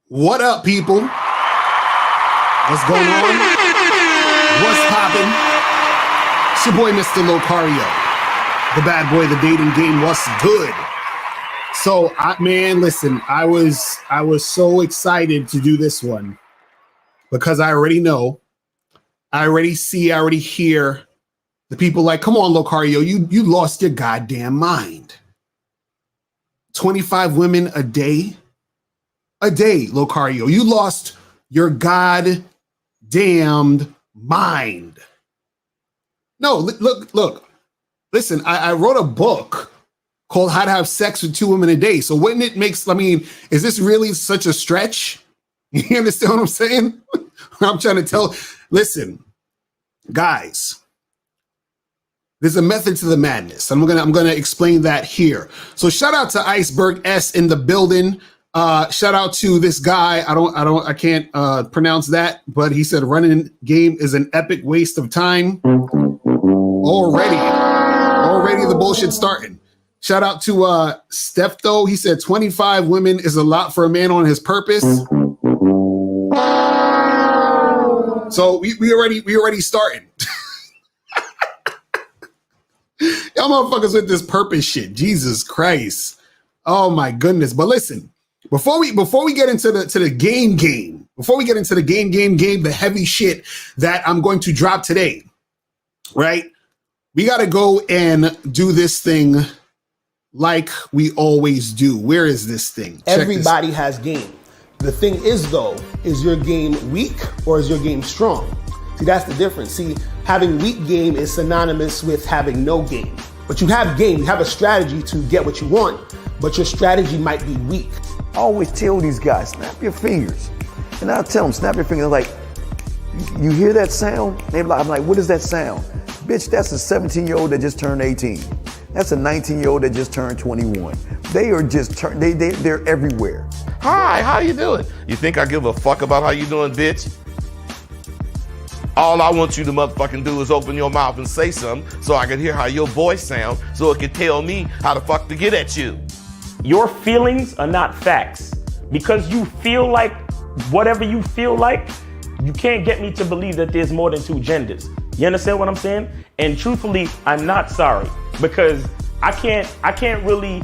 What up, people? What's going on? What's poppin'? It's your boy, Mr. Locario, the bad boy, the dating game. What's good? So, man, listen, I was so excited to do this one because I already know, I already see, I already hear the people like, come on, Locario, you lost your goddamn mind. 25 women a day, Locario. You lost your goddamned mind. No, look. Listen, I wrote a book called How to Have Sex with 2 Women a Day. So wouldn't it makes, I mean, is this really such a stretch? You understand what I'm saying? I'm trying to tell. Listen, guys, there's a method to the madness. I'm gonna explain that here. So shout out to Iceberg S in the building. Shout out to this guy. I can't pronounce that, but he said running game is an epic waste of time. Already the bullshit starting. Shout out to Steph though. He said 25 women is a lot for a man on his purpose. So we already starting. Y'all motherfuckers with this purpose shit. Jesus Christ. Oh my goodness. But listen, before we get into the game, the heavy shit that I'm going to drop today, right? We got to go and do this thing like we always do. Where is this thing? Everybody has game. The thing is though, is your game weak or is your game strong? See, that's the difference. See, having weak game is synonymous with having no game. But you have game, you have a strategy to get what you want, but your strategy might be weak. I always tell these guys, snap your fingers. And I'll tell them, snap your fingers. Like, you hear that sound? I'm like, what is that sound? Bitch, that's a 17-year-old that just turned 18. That's a 19-year-old that just turned 21. They are just, they're everywhere. Hi, how you doing? You think I give a fuck about how you doing, bitch? All I want you to motherfucking do is open your mouth and say something so I can hear how your voice sounds so it can tell me how the fuck to get at you. Your feelings are not facts. Because you feel like whatever you feel like, you can't get me to believe that there's more than 2 genders. You understand what I'm saying? And truthfully, I'm not sorry because I can't really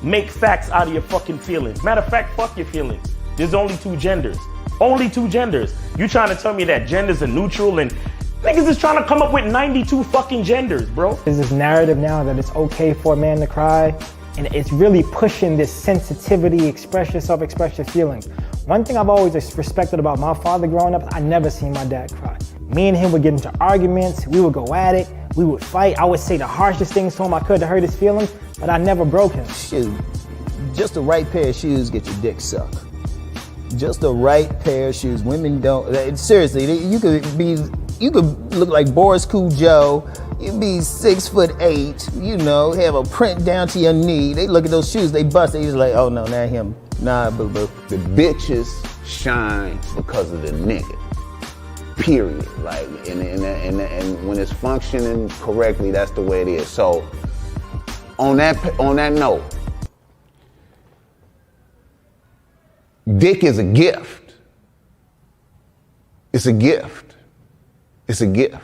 make facts out of your fucking feelings. Matter of fact, fuck your feelings. There's only 2 genders. Only 2 genders. You trying to tell me that genders are neutral and niggas is trying to come up with 92 fucking genders, bro. There's this narrative now that it's okay for a man to cry, and it's really pushing this sensitivity, express yourself, express your feelings. One thing I've always respected about my father growing up, I never seen my dad cry. Me and him would get into arguments, we would go at it, we would fight. I would say the harshest things to him I could to hurt his feelings, but I never broke him. Shoot, just the right pair of shoes get your dick sucked. Just the right pair of shoes. Women don't, seriously, you could look like Boris Joe. You'd be 6'8", you know, have a print down to your knee. They look at those shoes, they bust, they just like, oh no, not him. Nah, boo-boo. The bitches shine because of the nigga. Period. Like, and when it's functioning correctly, that's the way it is. So, on that note, dick is a gift. It's a gift. It's a gift.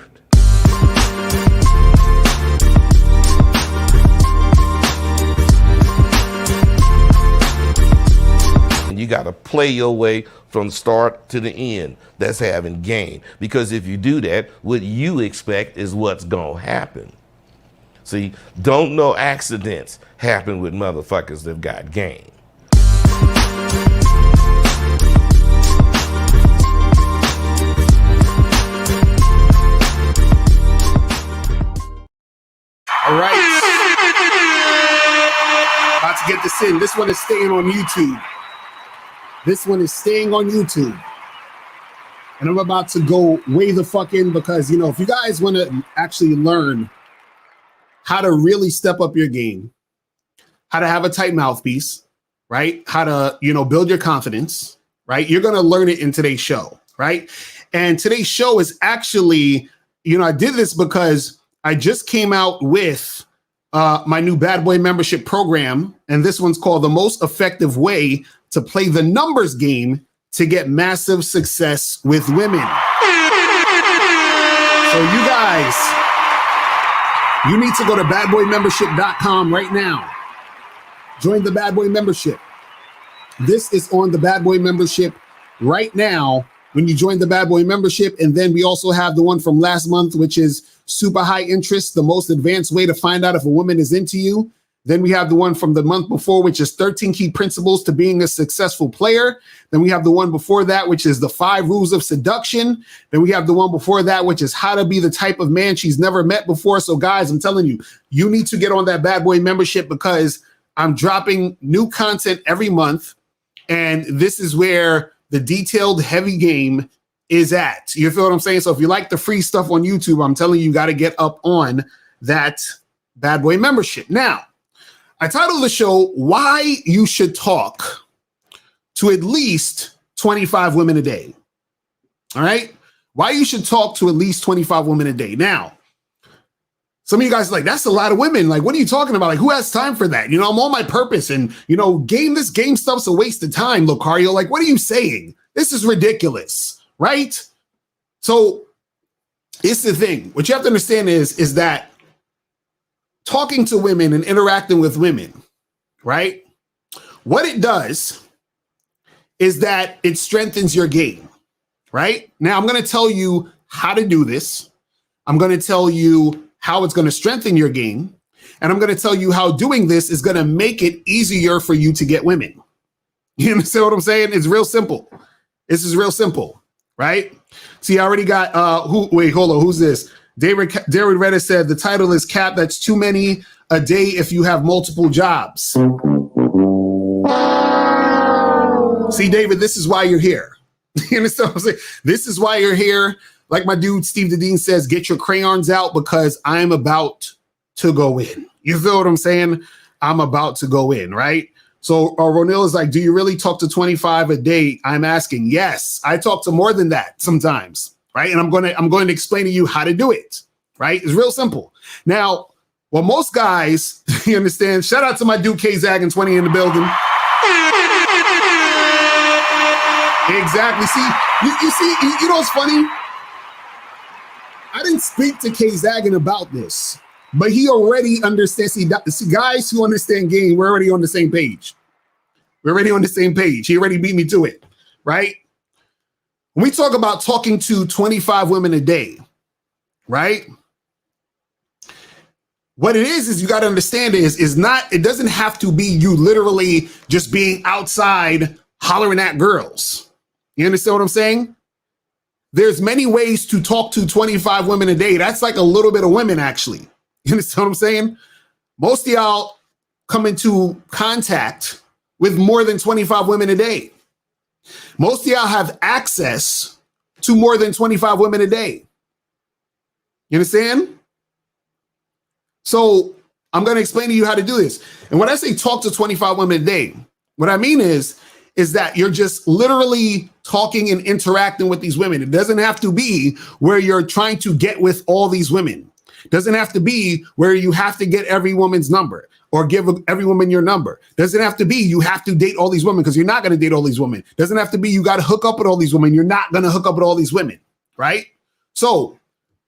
You got to play your way from start to the end. That's having game. Because if you do that, what you expect is what's going to happen. See, don't no accidents happen with motherfuckers that got game. All right. About to get this in. This one is staying on YouTube. And I'm about to go way the fuck in because, you know, if you guys want to actually learn how to really step up your game, how to have a tight mouthpiece, right? How to, you know, build your confidence, right? You're going to learn it in today's show, right? And today's show is actually, you know, I did this because I just came out with my new Bad Boy membership program. And this one's called The Most Effective Way to Play the Numbers Game to get massive success with women. So you guys, you need to go to badboymembership.com right now. Join the Bad Boy membership. This is on the Bad Boy membership right now when you join the Bad Boy membership. And then we also have the one from last month, which is super high interest, the most advanced way to find out if a woman is into you. Then we have the one from the month before, which is 13 key principles to being a successful player. Then we have the one before that, which is the 5 rules of seduction. Then we have the one before that, which is how to be the type of man she's never met before. So guys, I'm telling you, you need to get on that Bad Boy membership because I'm dropping new content every month. And this is where the detailed heavy game is at. You feel what I'm saying? So if you like the free stuff on YouTube, I'm telling you, you got to get up on that Bad Boy membership. Now, I titled the show, Why You Should Talk to at least 25 women a day. All right? Why you should talk to at least 25 women a day. Now, some of you guys are like, that's a lot of women. Like, what are you talking about? Like, who has time for that? You know, I'm on my purpose and, you know, game stuff's a waste of time, Locario. Like, what are you saying? This is ridiculous, right? So it's the thing. What you have to understand is that talking to women and interacting with women, right? What it does is that it strengthens your game, right? Now, I'm going to tell you how to do this. I'm going to tell you how it's going to strengthen your game. And I'm going to tell you how doing this is going to make it easier for you to get women. You understand what I'm saying? It's real simple. This is real simple, right? See, I already got, wait, hold on. Who's this? David Reddish said the title is Cap. That's too many a day if you have multiple jobs. See, David, this is why you're here. You understand what I'm saying? This is why you're here. Like my dude, Steve Dedeen says, get your crayons out because I'm about to go in. You feel what I'm saying? I'm about to go in, right? So Ronil is like, do you really talk to 25 a day? I'm asking, yes, I talk to more than that sometimes. Right. And I'm going to explain to you how to do it. Right. It's real simple. Now, well, most guys, you understand, shout out to my dude K Zaggin 20 in the building. Exactly. See, you see, you know what's funny? I didn't speak to K Zaggin about this, but he already understands. See, guys who understand game, we're already on the same page. We're already on the same page. He already beat me to it. Right. When we talk about talking to 25 women a day, right? What it is you got to understand it doesn't have to be you literally just being outside hollering at girls. You understand what I'm saying? There's many ways to talk to 25 women a day. That's like a little bit of women, actually. You understand what I'm saying? Most of y'all come into contact with more than 25 women a day. Most of y'all have access to more than 25 women a day. You understand? So I'm going to explain to you how to do this. And when I say talk to 25 women a day, what I mean is that you're just literally talking and interacting with these women. It doesn't have to be where you're trying to get with all these women. It doesn't have to be where you have to get every woman's number or give every woman your number. Doesn't have to be you have to date all these women because you're not going to date all these women. Doesn't have to be you got to hook up with all these women. You're not going to hook up with all these women, right? So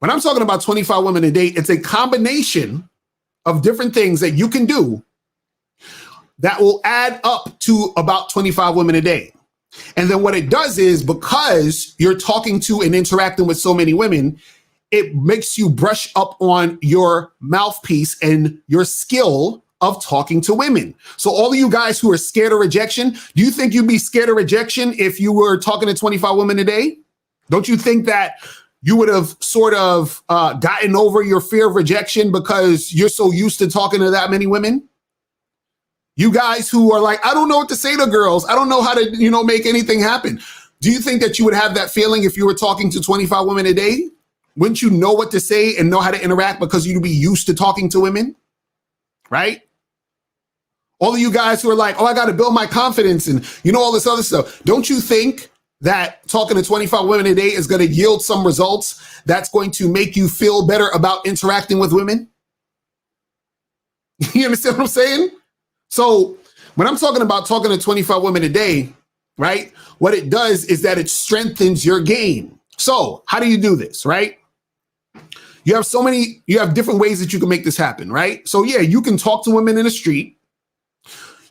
when I'm talking about 25 women a day, it's a combination of different things that you can do that will add up to about 25 women a day. And then what it does is because you're talking to and interacting with so many women, it makes you brush up on your mouthpiece and your skill of talking to women. So all of you guys who are scared of rejection, do you think you'd be scared of rejection if you were talking to 25 women a day? Don't you think that you would have sort of gotten over your fear of rejection because you're so used to talking to that many women? You guys who are like, I don't know what to say to girls. I don't know how to, make anything happen. Do you think that you would have that feeling if you were talking to 25 women a day? Wouldn't you know what to say and know how to interact because you'd be used to talking to women? Right? All of you guys who are like, oh, I got to build my confidence and all this other stuff. Don't you think that talking to 25 women a day is going to yield some results that's going to make you feel better about interacting with women? You understand what I'm saying? So when I'm talking about talking to 25 women a day, right? What it does is that it strengthens your game. So how do you do this, right? You have different ways that you can make this happen, right? So yeah, you can talk to women in the street.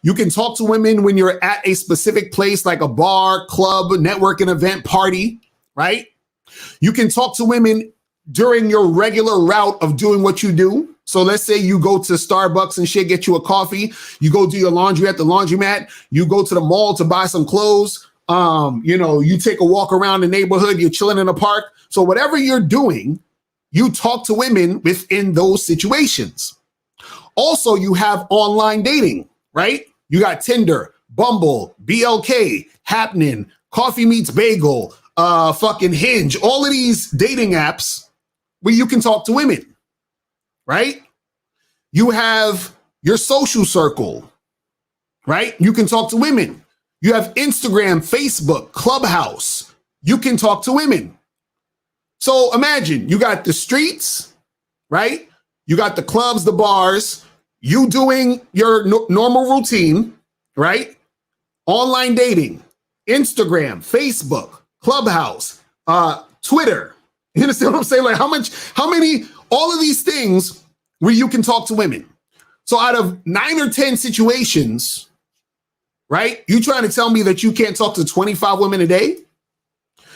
You can talk to women when you're at a specific place like a bar, club, networking event, party, right? You can talk to women during your regular route of doing what you do. So let's say you go to Starbucks and shit, get you a coffee. You go do your laundry at the laundromat. You go to the mall to buy some clothes. You take a walk around the neighborhood. You're chilling in a park. So whatever you're doing, you talk to women within those situations. Also, you have online dating, right? You got Tinder, Bumble, BLK, Happening, Coffee Meets Bagel, fucking Hinge, all of these dating apps where you can talk to women, right? You have your social circle, right? You can talk to women. You have Instagram, Facebook, Clubhouse. You can talk to women. So imagine you got the streets, right? You got the clubs, the bars, you doing your normal routine, right? Online dating, Instagram, Facebook, Clubhouse, Twitter. You understand what I'm saying? Like how many, all of these things where you can talk to women. So out of 9 or 10 situations, right? You trying to tell me that you can't talk to 25 women a day?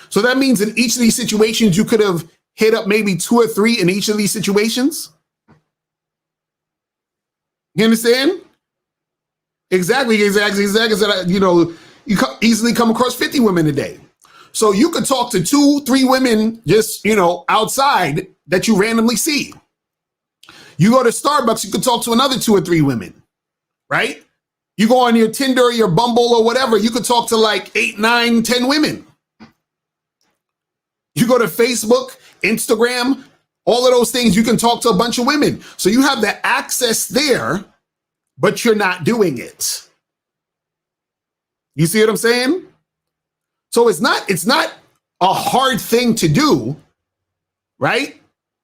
So that means in each of these situations, you could have hit up maybe 2 or 3 in each of these situations. You understand? Exactly. You easily come across 50 women a day. So you could talk to 2, 3 women just, outside that you randomly see. You go to Starbucks, you could talk to another 2 or 3 women, right? You go on your Tinder or your Bumble or whatever, you could talk to like 8, 9, 10 women. You go to Facebook, Instagram, all of those things, you can talk to a bunch of women. So you have the access there, but you're not doing it. You see what I'm saying? So it's not a hard thing to do, right?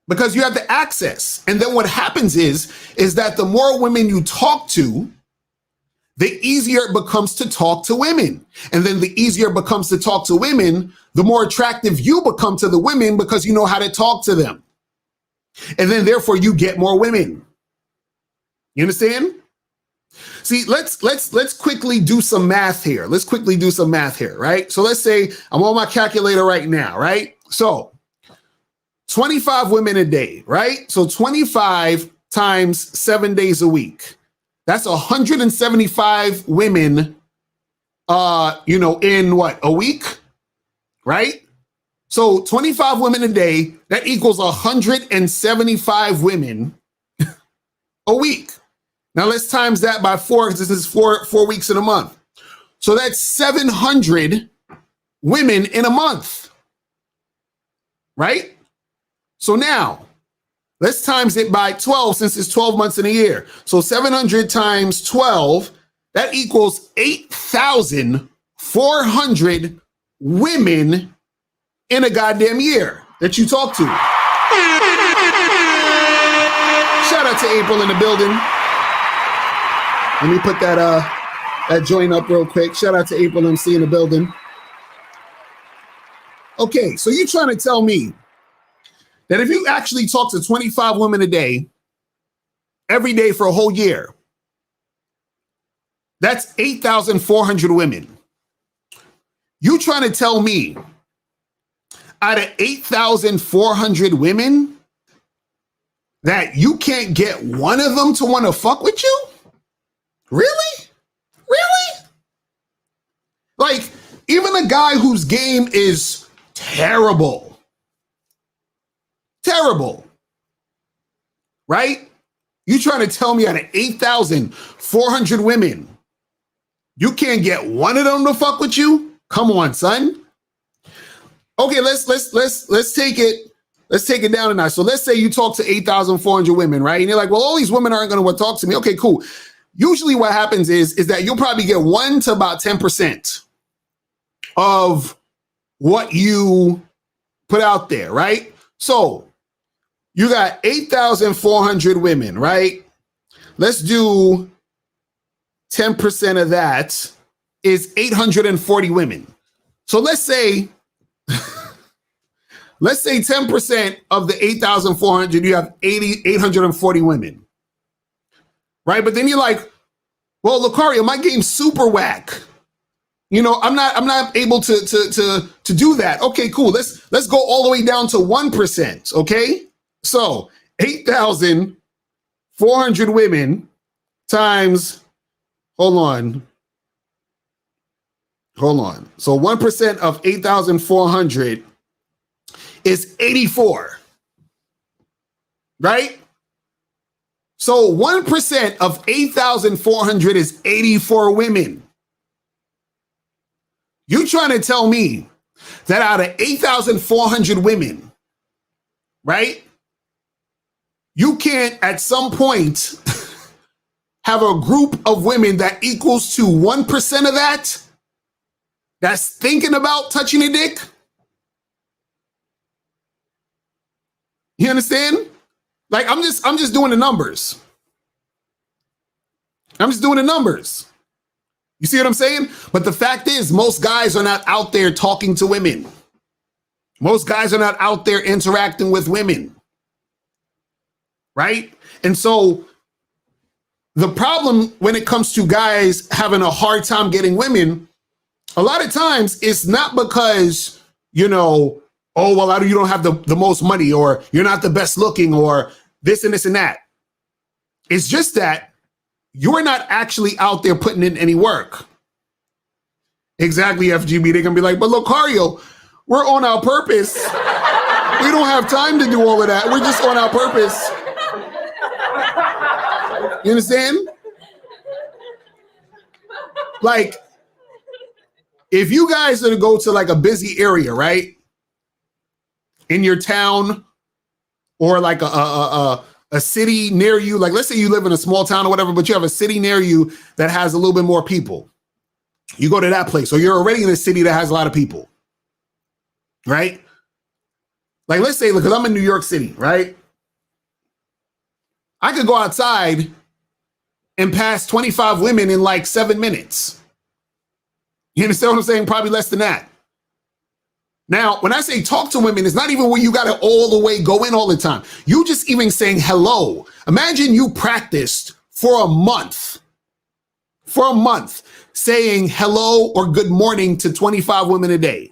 Because you have the access. And then what happens is that the more women you talk to, the easier it becomes to talk to women. And then the easier it becomes to talk to women, the more attractive you become to the women because you know how to talk to them. And then therefore you get more women. You understand? See, let's quickly do some math here. Right? So let's say I'm on my calculator right now, right? So 25 women a day, right? So 25 times 7 days a week. That's 175 women, in what, a week, right? So 25 women a day, that equals 175 women a week. Now let's times that by 4, because this is four weeks in a month. So that's 700 women in a month, right? So now let's times it by 12 since it's 12 months in a year. So 700 times 12, that equals 8,400 women in a goddamn year that you talk to. Shout out to April in the building. Let me put that joint up real quick. Shout out to April MC in the building. Okay, so you're trying to tell me that if you actually talk to 25 women a day, every day for a whole year, that's 8,400 women. You trying to tell me out of 8,400 women that you can't get one of them to want to fuck with you? Really? Really? Like, even a guy whose game is terrible, right? You trying to tell me out of 8,400 women, you can't get one of them to fuck with you? Come on, son. Okay, let's take it down a notch. So let's say you talk to 8,400 women, right? And you're like, well, all these women aren't going to want to talk to me. Okay, cool. Usually what happens is that you'll probably get 1 to about 10% of what you put out there, right? So you got 8,400 women, right? Let's do 10% of that. is 840 women. So let's say 10% of the 8,400, you have 840 women. Right? But then you're like, well, Locario, my game's super whack. You know, I'm not able to do that. Okay, cool. Let's go all the way down to 1%. Okay. So 8,400 women times, hold on. So 1% of 8,400 is 84. Right? So 1% of 8,400 is 84 women. You trying to tell me that out of 8,400 women, right? You can't at some point have a group of women that equals to 1% of that that's thinking about touching a dick? You understand? Like, I'm just doing the numbers. I'm just doing the numbers. You see what I'm saying? But the fact is, most guys are not out there talking to women. Most guys are not out there interacting with women. Right? And so the problem when it comes to guys having a hard time getting women, a lot of times it's not because, you know, oh, well, you don't have the most money, or you're not the best looking, or this and this and that. It's just that you're not actually out there putting in any work. Exactly, FGB. They're going to be like, but Locario, we're on our purpose. We don't have time to do all of that. We're just on our purpose. You understand? Like, if you guys are to go to like a busy area, right? In your town, or like a city near you, like let's say you live in a small town or whatever, but you have a city near you that has a little bit more people. You go to that place, or you're already in a city that has a lot of people, right? Like let's say, because I'm in New York City, right? I could go outside and pass 25 women in like 7 minutes. You understand what I'm saying? Probably less than that. Now, when I say talk to women, it's not even where you got to all the way go in all the time. You just even saying hello. Imagine you practiced for a month, saying hello or good morning to 25 women a day.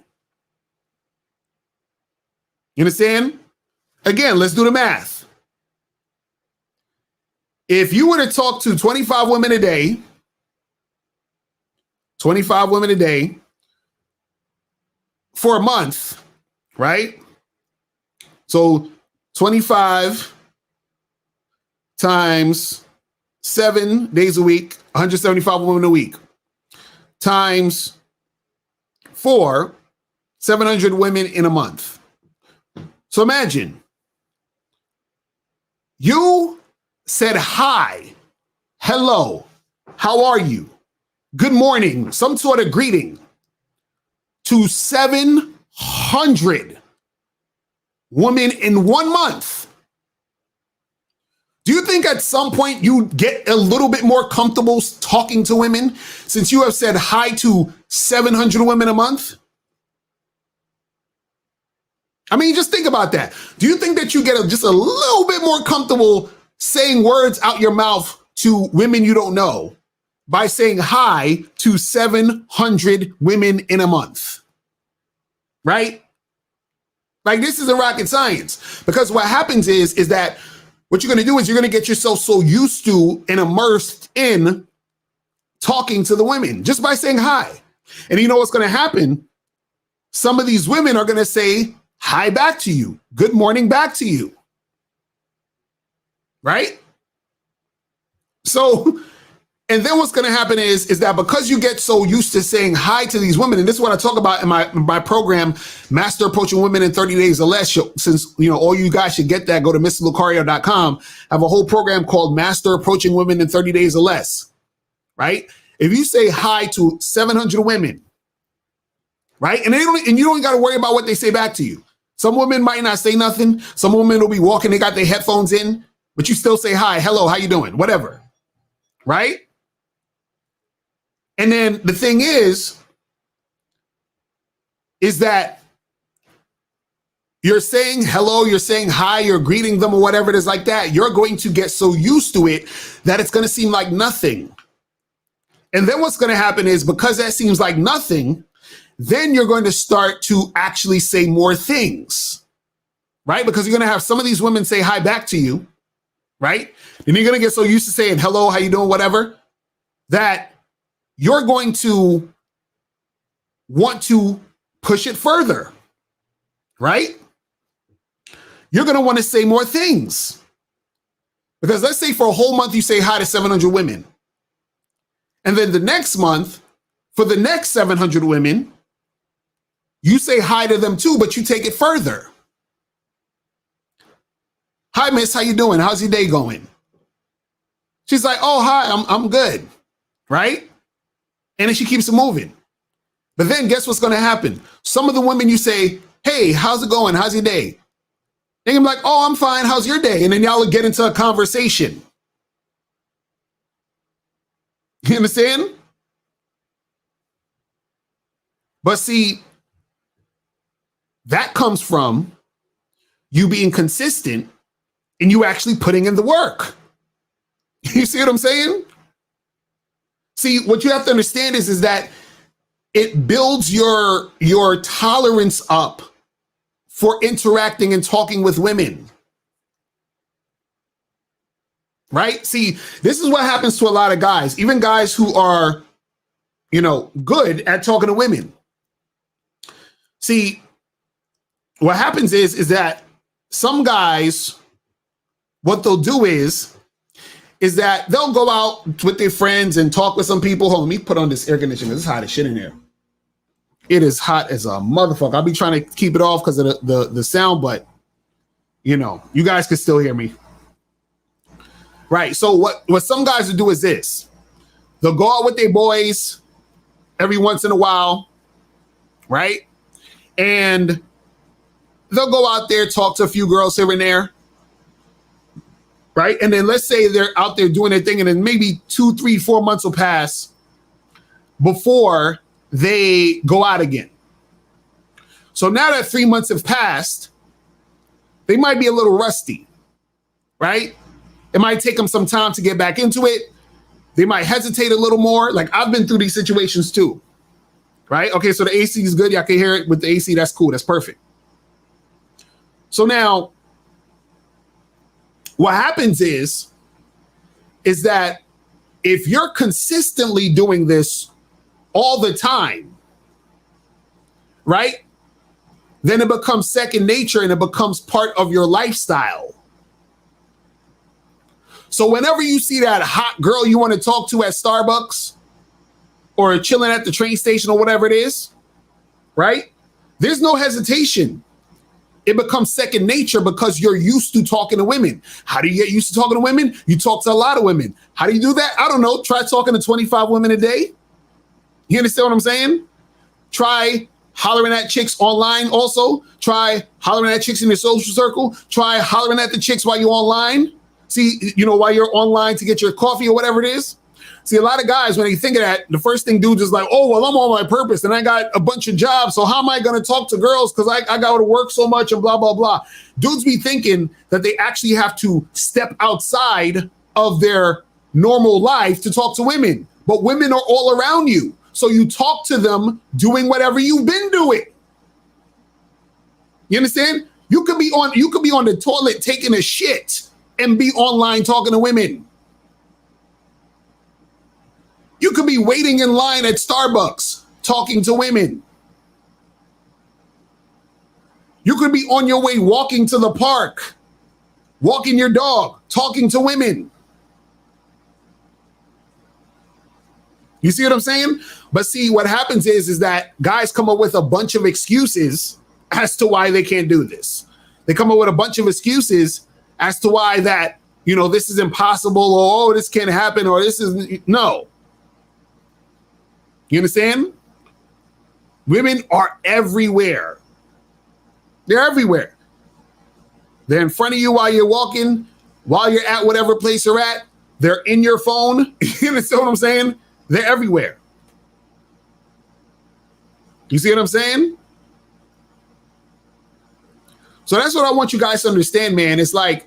You understand? Again, let's do the math. If you were to talk to 25 women a day, for a month, right? So 25 times 7 days a week, 175 women a week, times 4, 700 women in a month. So imagine you said hi, hello, how are you, good morning, some sort of greeting, to 700 women in 1 month. Do you think at some point you get a little bit more comfortable talking to women since you have said hi to 700 women a month? I mean, just think about that. Do you think that you get just a little bit more comfortable saying words out your mouth to women you don't know by saying hi to 700 women in a month? Right? Like, this isn't rocket science, because what happens is that what you're going to do is you're going to get yourself so used to and immersed in talking to the women just by saying hi. And you know what's going to happen? Some of these women are going to say hi back to you, good morning back to you. Right? So, and then what's going to happen is that because you get so used to saying hi to these women, and this is what I talk about in my program, Master Approaching Women in 30 Days or Less. Since, you know, all you guys should get that, go to mr.locario.com. I have a whole program called Master Approaching Women in 30 Days or Less, right? If you say hi to 700 women, right? And you don't got to worry about what they say back to you. Some women might not say nothing. Some women will be walking, they got their headphones in, but you still say hi, hello, how you doing? Whatever, right? And then the thing is that you're saying hello, you're saying hi, you're greeting them or whatever it is like that. You're going to get so used to it that it's going to seem like nothing. And then what's going to happen is, because that seems like nothing, then you're going to start to actually say more things, right? Because you're going to have some of these women say hi back to you, right? And you're going to get so used to saying hello, how you doing, whatever, that you're going to want to push it further, right? You're going to want to say more things. Because let's say for a whole month you say hi to 700 women. And then the next month, for the next 700 women, you say hi to them too, but you take it further. Hi, miss, how you doing? How's your day going? She's like, oh, hi, I'm good, right? And then she keeps it moving. But then guess what's going to happen? Some of the women you say, hey, how's it going? How's your day? And you're like, oh, I'm fine. How's your day? And then y'all will get into a conversation. You understand? But see, that comes from you being consistent and you actually putting in the work. You see what I'm saying? See, what you have to understand is that it builds your tolerance up for interacting and talking with women. Right? See, this is what happens to a lot of guys, even guys who are, good at talking to women. See, what happens is that some guys, what they'll do is that they'll go out with their friends and talk with some people. Hold on, let me put on this air conditioner. It's hot as shit in here. It is hot as a motherfucker. I'll be trying to keep it off because of the sound, but you guys can still hear me. Right. So what some guys will do is this. They'll go out with their boys every once in a while, right? And they'll go out there, talk to a few girls here and there, right? And then let's say they're out there doing their thing, and then maybe 2, 3, 4 months will pass before they go out again. So now that 3 months have passed, they might be a little rusty, right? It might take them some time to get back into it. They might hesitate a little more. Like, I've been through these situations too, right? Okay, so the AC is good. Y'all can hear it with the AC. That's cool. That's perfect. So now what happens is that if you're consistently doing this all the time, right, then it becomes second nature and it becomes part of your lifestyle. So whenever you see that hot girl you want to talk to at Starbucks or chilling at the train station or whatever it is, right, there's no hesitation. It becomes second nature because you're used to talking to women. How do you get used to talking to women? You talk to a lot of women. How do you do that? I don't know. Try talking to 25 women a day. You understand what I'm saying? Try hollering at chicks online also. Try hollering at chicks in your social circle. Try hollering at the chicks while you're online. See, while you're online to get your coffee or whatever it is. See, a lot of guys, when they think of that, the first thing dudes is like, oh, well, I'm on my purpose and I got a bunch of jobs. So how am I going to talk to girls? Because I got to work so much and blah, blah, blah. Dudes be thinking that they actually have to step outside of their normal life to talk to women. But women are all around you. So you talk to them doing whatever you've been doing. You understand? You could be on the toilet taking a shit and be online talking to women. You could be waiting in line at Starbucks talking to women. You could be on your way walking to the park, walking your dog, talking to women. You see what I'm saying? But see, what happens is that guys come up with a bunch of excuses as to why they can't do this. They come up with a bunch of excuses as to why that, this is impossible, or, oh, this can't happen, or this is, no. You understand? Women are everywhere. They're everywhere. They're in front of you while you're walking, while you're at whatever place you're at. They're in your phone. You understand what I'm saying? They're everywhere. You see what I'm saying? So that's what I want you guys to understand, man. It's like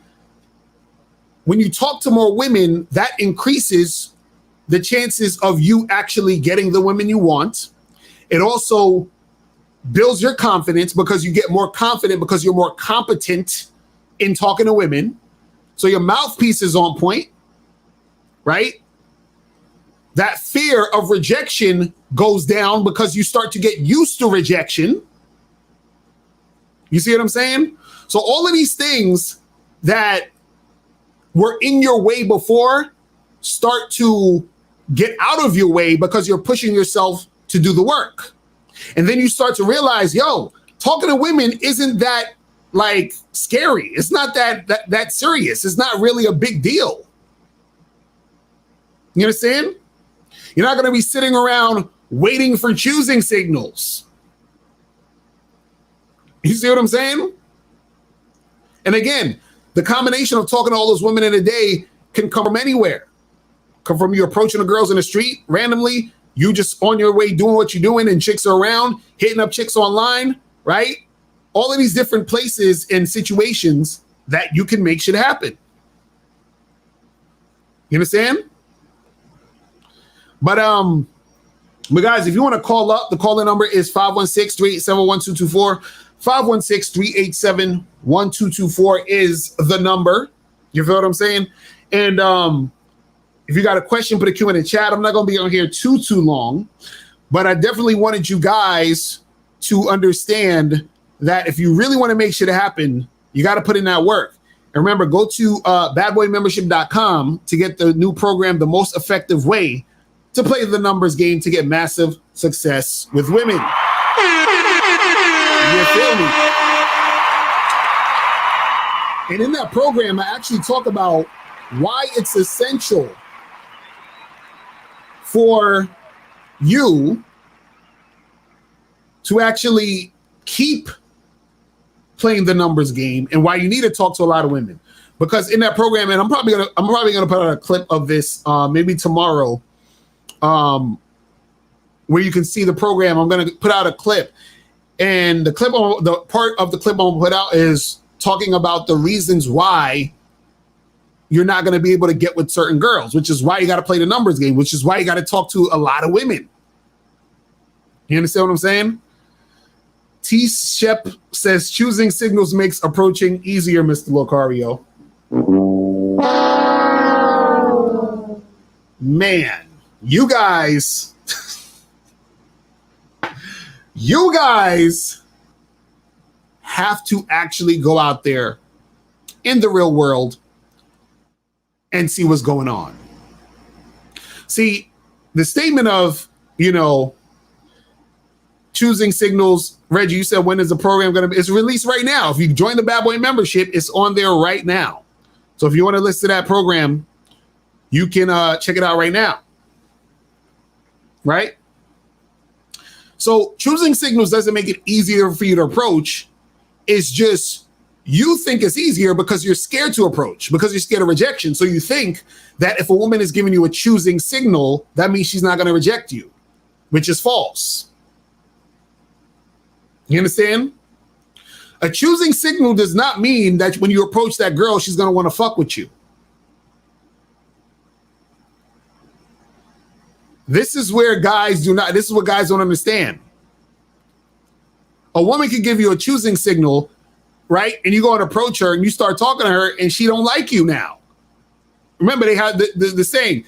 when you talk to more women, that increases the chances of you actually getting the women you want. It also builds your confidence because you get more confident because you're more competent in talking to women. So your mouthpiece is on point, right? That fear of rejection goes down because you start to get used to rejection. You see what I'm saying? So all of these things that were in your way before start to get out of your way because you're pushing yourself to do the work. And then you start to realize, yo, talking to women isn't that like scary. It's not that serious. It's not really a big deal. You understand? You're not going to be sitting around waiting for choosing signals. You see what I'm saying? And again, the combination of talking to all those women in a day can come from anywhere. Come from you approaching the girls in the street randomly, you just on your way doing what you're doing and chicks are around, hitting up chicks online, right? All of these different places and situations that you can make shit happen. You understand? But guys, if you want to call up, the calling number is 516-387-1224. 516-387-1224 is the number. You feel what I'm saying? And if you got a question, put a Q in the chat. I'm not going to be on here too long, but I definitely wanted you guys to understand that if you really want to make shit happen, you got to put in that work. And remember, go to badboymembership.com to get the new program, The Most Effective Way to Play the Numbers Game to get massive success with women. You feel me? And in that program, I actually talk about why it's essential for you to actually keep playing the numbers game and why you need to talk to a lot of women. Because in that program, and I'm probably gonna put out a clip of this maybe tomorrow, where you can see the program. I'm gonna put out a clip, and the part of the clip I'm gonna put out is talking about the reasons why you're not going to be able to get with certain girls, which is why you got to play the numbers game, which is why you got to talk to a lot of women. You understand what I'm saying? T. Shep says choosing signals makes approaching easier, Mr. Locario. Man, you guys have to actually go out there in the real world and see what's going on. See, the statement of, choosing signals, Reggie, you said, when is the program going to be? It's released right now. If you join the Bad Boy membership, it's on there right now. So if you want to listen to that program, you can check it out right now. Right? So choosing signals doesn't make it easier for you to approach. It's just you think it's easier because you're scared to approach, because you're scared of rejection. So you think that if a woman is giving you a choosing signal, that means she's not going to reject you, which is false. You understand? A choosing signal does not mean that when you approach that girl, she's going to want to fuck with you. This is what guys don't understand. A woman can give you a choosing signal, right? And you go and approach her and you start talking to her and she don't like you now. Remember, they had the saying,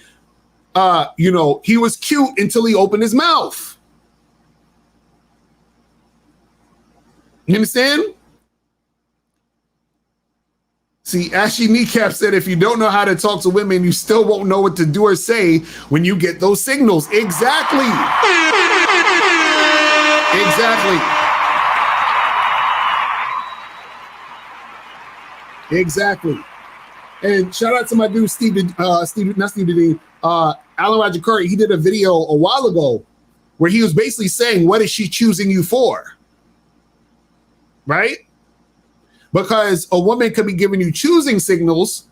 he was cute until he opened his mouth. You understand? See, Ashley Kneecap said, if you don't know how to talk to women, you still won't know what to do or say when you get those signals. Exactly. Exactly. And shout out to my dude, Alan Roger Curry. He did a video a while ago where he was basically saying, what is she choosing you for? Right? Because a woman could be giving you choosing signals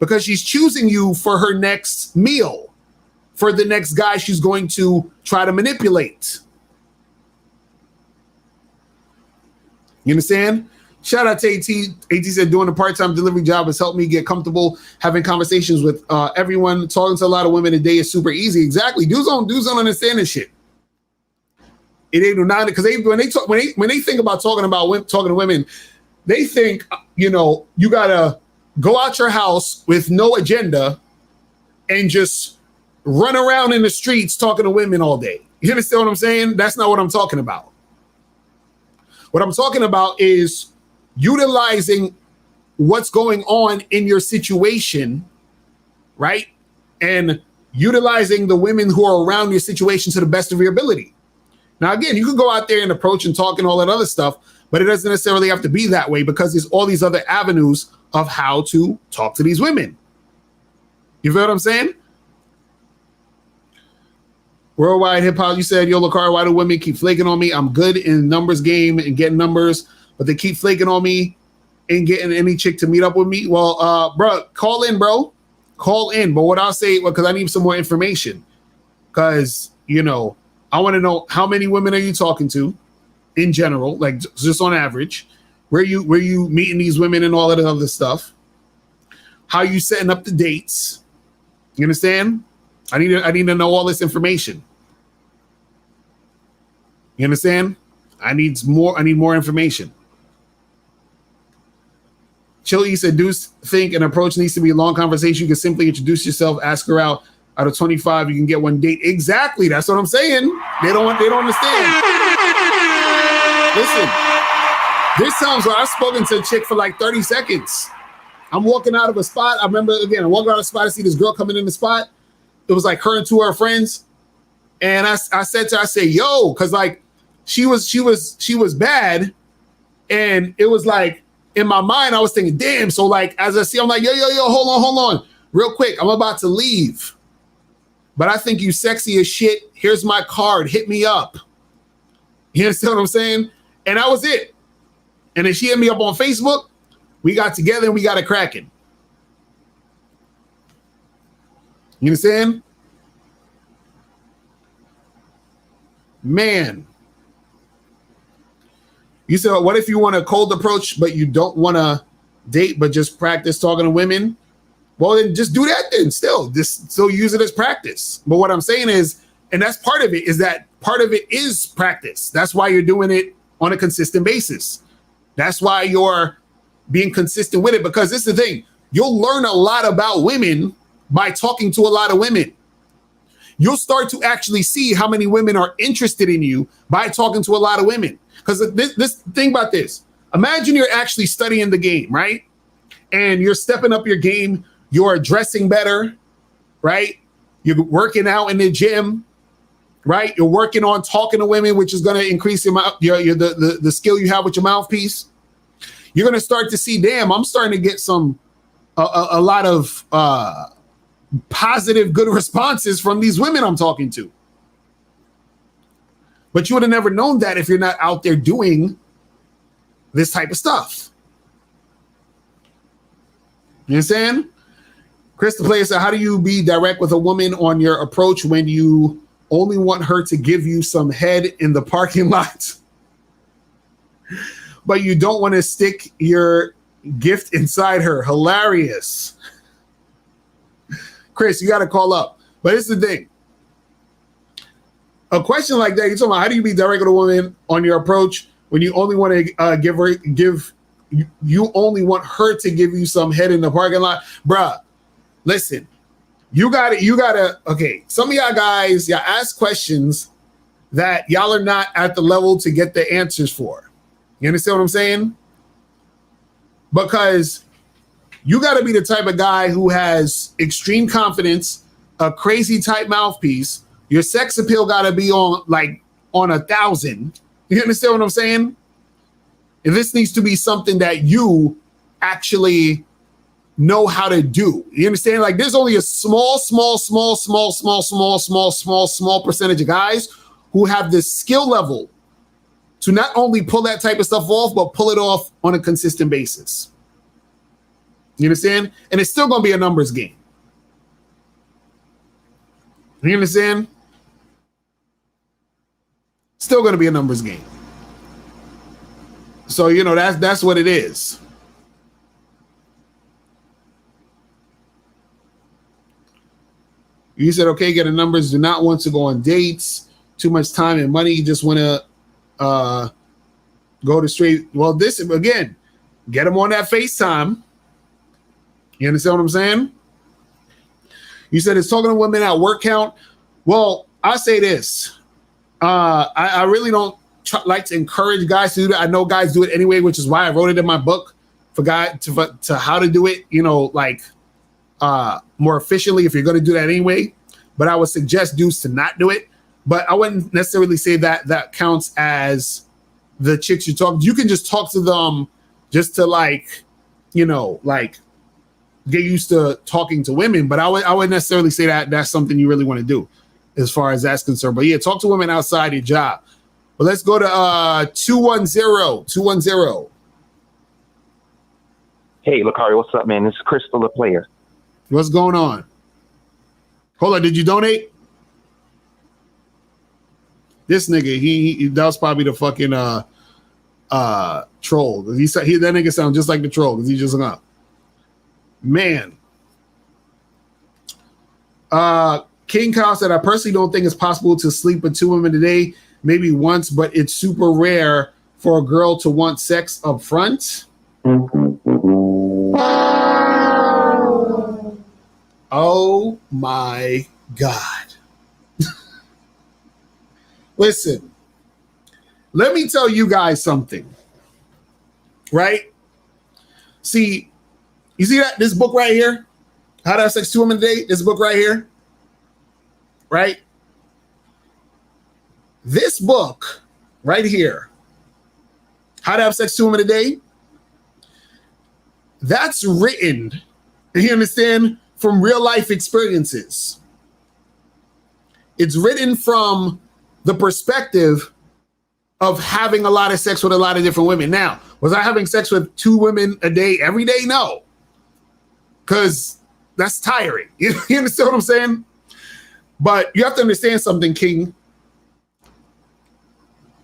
because she's choosing you for her next meal, for the next guy she's going to try to manipulate. You understand? Shout out to AT. AT said doing a part-time delivery job has helped me get comfortable having conversations with everyone. Talking to a lot of women a day is super easy. Exactly. Dudes don't understand this shit. It ain't not because when they think about talking to women, they think you gotta go out your house with no agenda and just run around in the streets talking to women all day. You understand what I'm saying? That's not what I'm talking about. What I'm talking about is utilizing what's going on in your situation, right? And utilizing the women who are around your situation to the best of your ability. Now, again, you can go out there and approach and talk and all that other stuff, but it doesn't necessarily have to be that way because there's all these other avenues of how to talk to these women. You feel what I'm saying? Worldwide hip hop, you said, yo, Locario, why do women keep flaking on me? I'm good in numbers game and getting numbers, but they keep flaking on me and getting any chick to meet up with me. Well, bro, call in, bro. Call in. But what I'll say, because I need some more information, because, I want to know how many women are you talking to in general, like just on average, where you meeting these women and all of the other stuff, how you setting up the dates. You understand? I need to know all this information. You understand? I need more information. Chili said, Deuce think an approach needs to be a long conversation. You can simply introduce yourself, ask her out. Out of 25, you can get one date. Exactly. That's what I'm saying. They don't understand. Listen, there's times where I've spoken to a chick for like 30 seconds. I'm walking out of a spot. I remember, again, I walked out of a spot to see this girl coming in the spot. It was like her and two of her friends. And I said to her, I said, yo, because like she was bad. And it was like, in my mind, I was thinking, damn. So like, as I see, I'm like, yo, hold on. Real quick, I'm about to leave. But I think you sexy as shit. Here's my card. Hit me up. You understand what I'm saying? And that was it. And then she hit me up on Facebook. We got together and we got it cracking. You understand? Man. You said, what if you want a cold approach, but you don't want to date, but just practice talking to women? Well, then just do that then still. Just still use it as practice. But what I'm saying is, and that's part of it, is that part of it is practice. That's why you're doing it on a consistent basis. That's why you're being consistent with it, because this is the thing. You'll learn a lot about women by talking to a lot of women. You'll start to actually see how many women are interested in you by talking to a lot of women. Because this thing about this, imagine you're actually studying the game, right? And you're stepping up your game. You're dressing better, right? You're working out in the gym, right? You're working on talking to women, which is going to increase the skill you have with your mouthpiece. You're going to start to see, damn, I'm starting to get a lot of positive, good responses from these women I'm talking to. But you would have never known that if you're not out there doing this type of stuff. You understand? Chris the player said, how do you be direct with a woman on your approach when you only want her to give you some head in the parking lot, but you don't want to stick your gift inside her? Hilarious. Chris, you got to call up. But it's the thing. A question like that, you're talking about how do you be direct with a woman on your approach when you only want to you only want her to give you some head in the parking lot? Bruh, listen, you gotta, okay, some of y'all guys, y'all ask questions that y'all are not at the level to get the answers for. You understand what I'm saying? Because you gotta be the type of guy who has extreme confidence, a crazy tight mouthpiece. Your sex appeal gotta be on 1,000. You understand what I'm saying? And this needs to be something that you actually know how to do. You understand? Like there's only a small percentage of guys who have this skill level to not only pull that type of stuff off, but pull it off on a consistent basis. You understand? And it's still going to be a numbers game. You understand? Still going to be a numbers game. So, you know, that's what it is. You said, okay, get the numbers. Do not want to go on dates. Too much time and money. You just want to go to straight. Well, this, again, get them on that FaceTime. You understand what I'm saying? You said it's talking to women at work count. Well, I say this. I really don't like to encourage guys to do that. I know guys do it anyway, which is why I wrote it in my book for guys to how to do it, you know, like more efficiently if you're going to do that anyway. But I would suggest dudes to not do it. But I wouldn't necessarily say that counts as the chicks you talk. You can just talk to them just to, like, you know, like get used to talking to women. But I wouldn't necessarily say that that's something you really want to do as far as that's concerned. But yeah, talk to women outside your job. But let's go to 210. Hey, Locario, what's up, man? This is Crystal, the player. What's going on? Hold on, did you donate? This nigga, he that was probably the fucking troll. That nigga sounds just like the troll because he just hung up. Man. King Kyle said, I personally don't think it's possible to sleep with 2 women a day, maybe once, but it's super rare for a girl to want sex up front. Oh my God. Listen, let me tell you guys something, right? See, you see this book right here? How to Have Sex 2 Women a Day? This book right here, right? This book right here, How to Have Sex 2 Women a Day, that's written, you understand, from real life experiences. It's written from the perspective of having a lot of sex with a lot of different women. Now, was I having sex with 2 women a day every day? No, because that's tiring. You understand what I'm saying? But you have to understand something, King.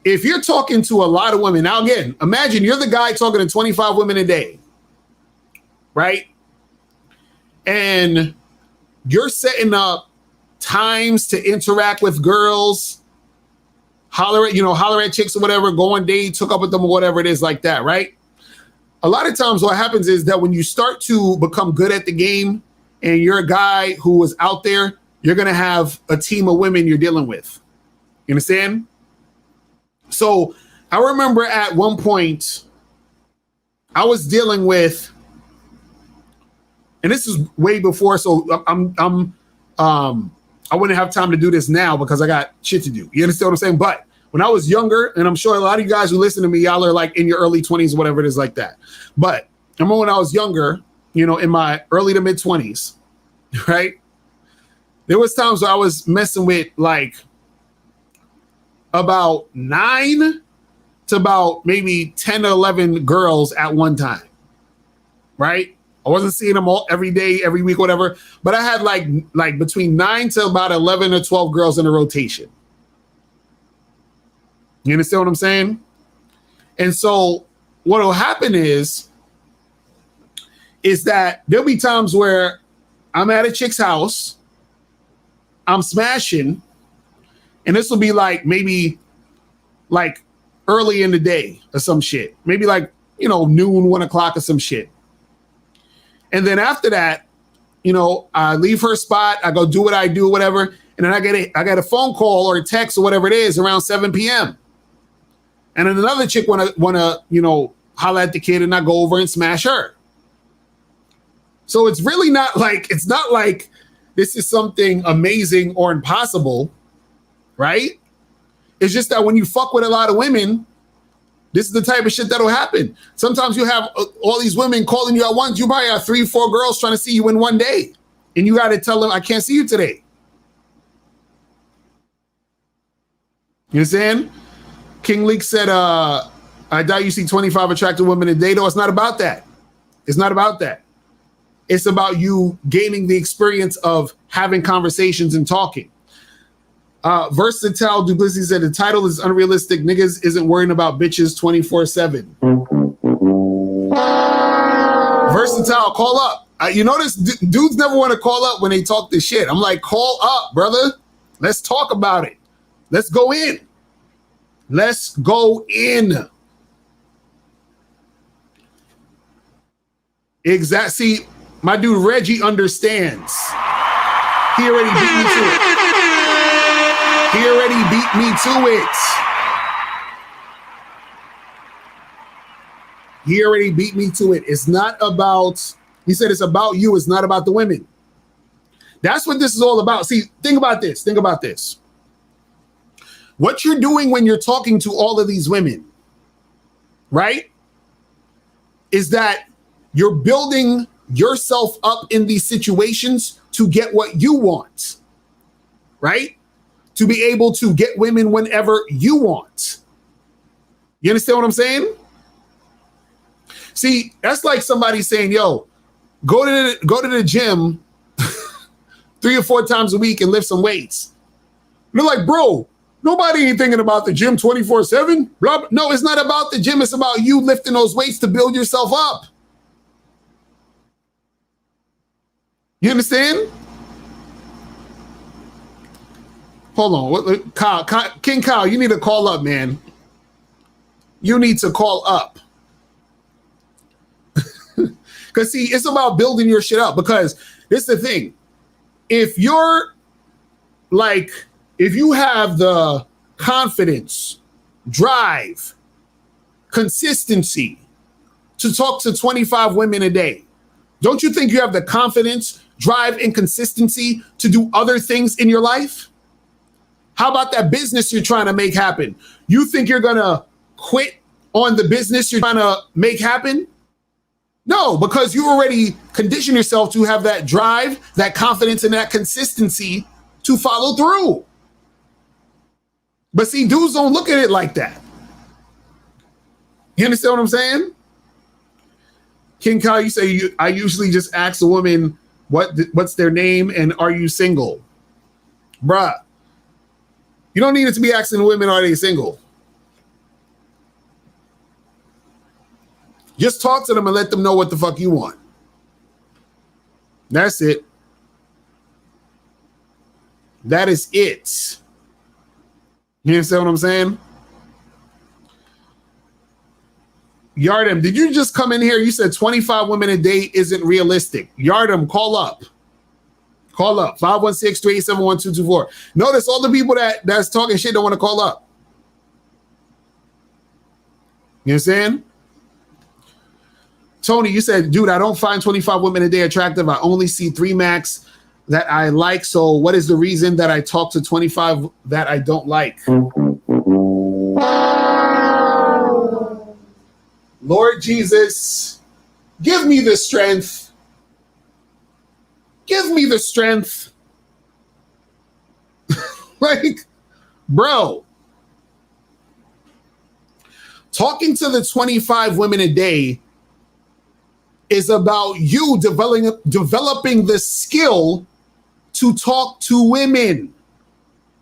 If you're talking to a lot of women, now again, imagine you're the guy talking to 25 women a day, right? And you're setting up times to interact with girls, holler at chicks or whatever, go on dates, hook up with them or whatever it is like that, right? A lot of times what happens is that when you start to become good at the game and you're a guy who is out there, you're going to have a team of women you're dealing with. You understand? So I remember at one point I was dealing with, and this is way before, so I wouldn't have time to do this now because I got shit to do. You understand what I'm saying? But when I was younger, and I'm sure a lot of you guys who listen to me, y'all are like in your early 20s, whatever it is like that. But I remember when I was younger, you know, in my early to mid 20s, right? There was times where I was messing with like about 9 to about maybe 10 or 11 girls at one time, right? I wasn't seeing them all every day, every week, whatever. But I had like between 9 to about 11 or 12 girls in a rotation. You understand what I'm saying? And so what will happen is that there'll be times where I'm at a chick's house, I'm smashing, and this will be like maybe like early in the day or some shit. Maybe like, you know, noon, 1 o'clock or some shit. And then after that, you know, I leave her spot, I go do what I do, whatever. And then I get a phone call or a text or whatever it is around 7 p.m. And then another chick wanna, you know, holler at the kid and I go over and smash her. So it's really not like this is something amazing or impossible, right? It's just that when you fuck with a lot of women, this is the type of shit that'll happen. Sometimes you have all these women calling you at once. You probably have 3, 4 girls trying to see you in one day. And you got to tell them, I can't see you today. You understand? King Leak said, I doubt you see 25 attractive women a day. No, it's not about that. It's not about that. It's about you gaining the experience of having conversations and talking. Versatile Duplicity said the title is unrealistic. Niggas isn't worrying about bitches 24/7. Versatile, call up. You notice dudes never want to call up when they talk this shit. I'm like, call up, brother. Let's talk about it. Let's go in. Let's go in. Exactly. See, my dude Reggie understands. He already beat me to it. He already beat me to it. He already beat me to it. It's not about, he said it's about you. It's not about the women. That's what this is all about. See, think about this. Think about this. What you're doing when you're talking to all of these women, right, is that you're building yourself up in these situations to get what you want, right? To be able to get women whenever you want. You understand what I'm saying? See, that's like somebody saying, yo, go to the gym 3 or 4 times a week and lift some weights. You're like, bro, nobody ain't thinking about the gym 24/7. No, it's not about the gym. It's about you lifting those weights to build yourself up. You understand? Hold on. Kyle, King Kyle, you need to call up, man. You need to call up. Because, see, it's about building your shit up. Because this is the thing. If you have the confidence, drive, consistency to talk to 25 women a day, don't you think you have the confidence, drive, and consistency to do other things in your life? How about that business you're trying to make happen? You think you're going to quit on the business you're trying to make happen? No, because you already conditioned yourself to have that drive, that confidence, and that consistency to follow through. But see, dudes don't look at it like that. You understand what I'm saying? King Kyle, you say I usually just ask a woman what's their name and are you single? Bruh, you don't need it to be asking women, are they single? Just talk to them and let them know what the fuck you want. That's it. That is it. You understand what I'm saying? Yardem, did you just come in here? You said 25 women a day isn't realistic. Yardem, call up. Call up. 516-387-1224. Notice all the people that's talking shit don't want to call up. You understand? Tony, you said, dude, I don't find 25 women a day attractive. I only see 3 max that I like. So what is the reason that I talk to 25 that I don't like? Lord Jesus, give me the strength. Give me the strength. Like, bro, talking to the 25 women a day is about you developing the skill to talk to women,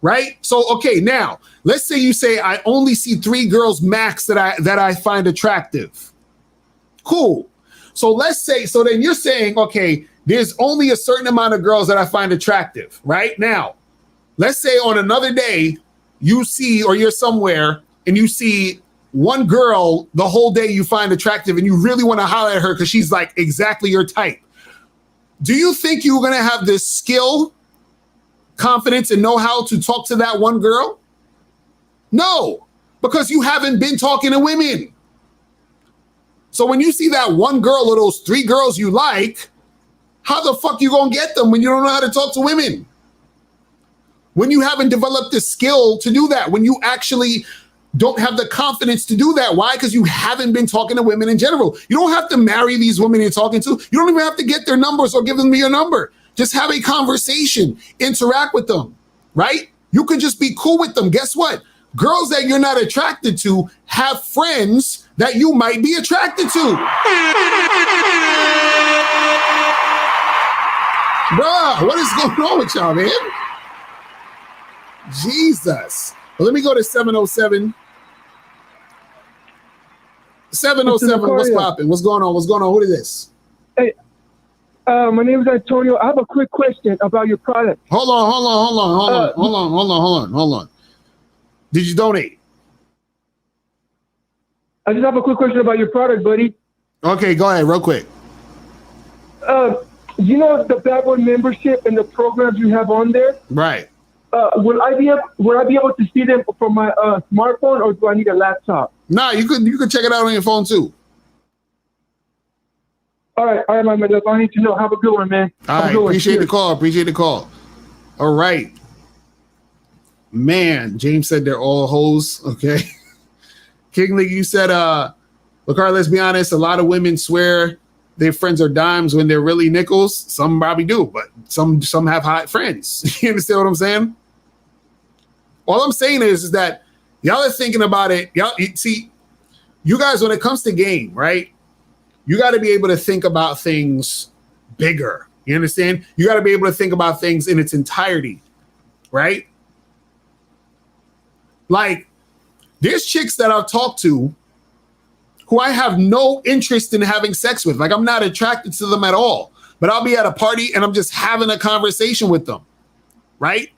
right? So, okay, now let's say you say I only see 3 girls max that I find attractive. Cool. So let's say, so then you're saying, okay, there's only a certain amount of girls that I find attractive, right? Now, let's say on another day you see, or you're somewhere and you see one girl the whole day you find attractive and you really want to holler at her because she's like exactly your type. Do you think you're going to have this skill, confidence, and know-how to talk to that one girl? No, because you haven't been talking to women. So when you see that one girl or those 3 girls you like, how the fuck you going to get them when you don't know how to talk to women? When you haven't developed the skill to do that, when you actually don't have the confidence to do that. Why? Because you haven't been talking to women in general. You don't have to marry these women you're talking to. You don't even have to get their numbers or give them your number. Just have a conversation, interact with them, right? You could just be cool with them. Guess what? Girls that you're not attracted to have friends that you might be attracted to. Bruh, what is going on with y'all, man? Jesus. Well, let me go to 707. 707, what's popping? What's going on? What's going on? What is this? My name is Antonio. I have a quick question about your product. Hold on. Did you donate? I just have a quick question about your product, buddy. Okay, go ahead, real quick. You know the Bad Boy membership and the programs you have on there? Right. Will I be able to see them from my smartphone, or do I need a laptop? Nah, you could check it out on your phone too. All right, my man. I need to know. Have a good one, man. All right, appreciate the call. All right. Man, James said they're all hoes. Okay. King League, you said, Locario, let's be honest, a lot of women swear their friends are dimes when they're really nickels. Some probably do, but some have hot friends. You understand what I'm saying? All I'm saying is that y'all are thinking about it. Y'all see, you guys, when it comes to game, right? You got to be able to think about things bigger. You understand? You got to be able to think about things in its entirety, right? Like, there's chicks that I've talked to who I have no interest in having sex with. Like, I'm not attracted to them at all. But I'll be at a party and I'm just having a conversation with them, right?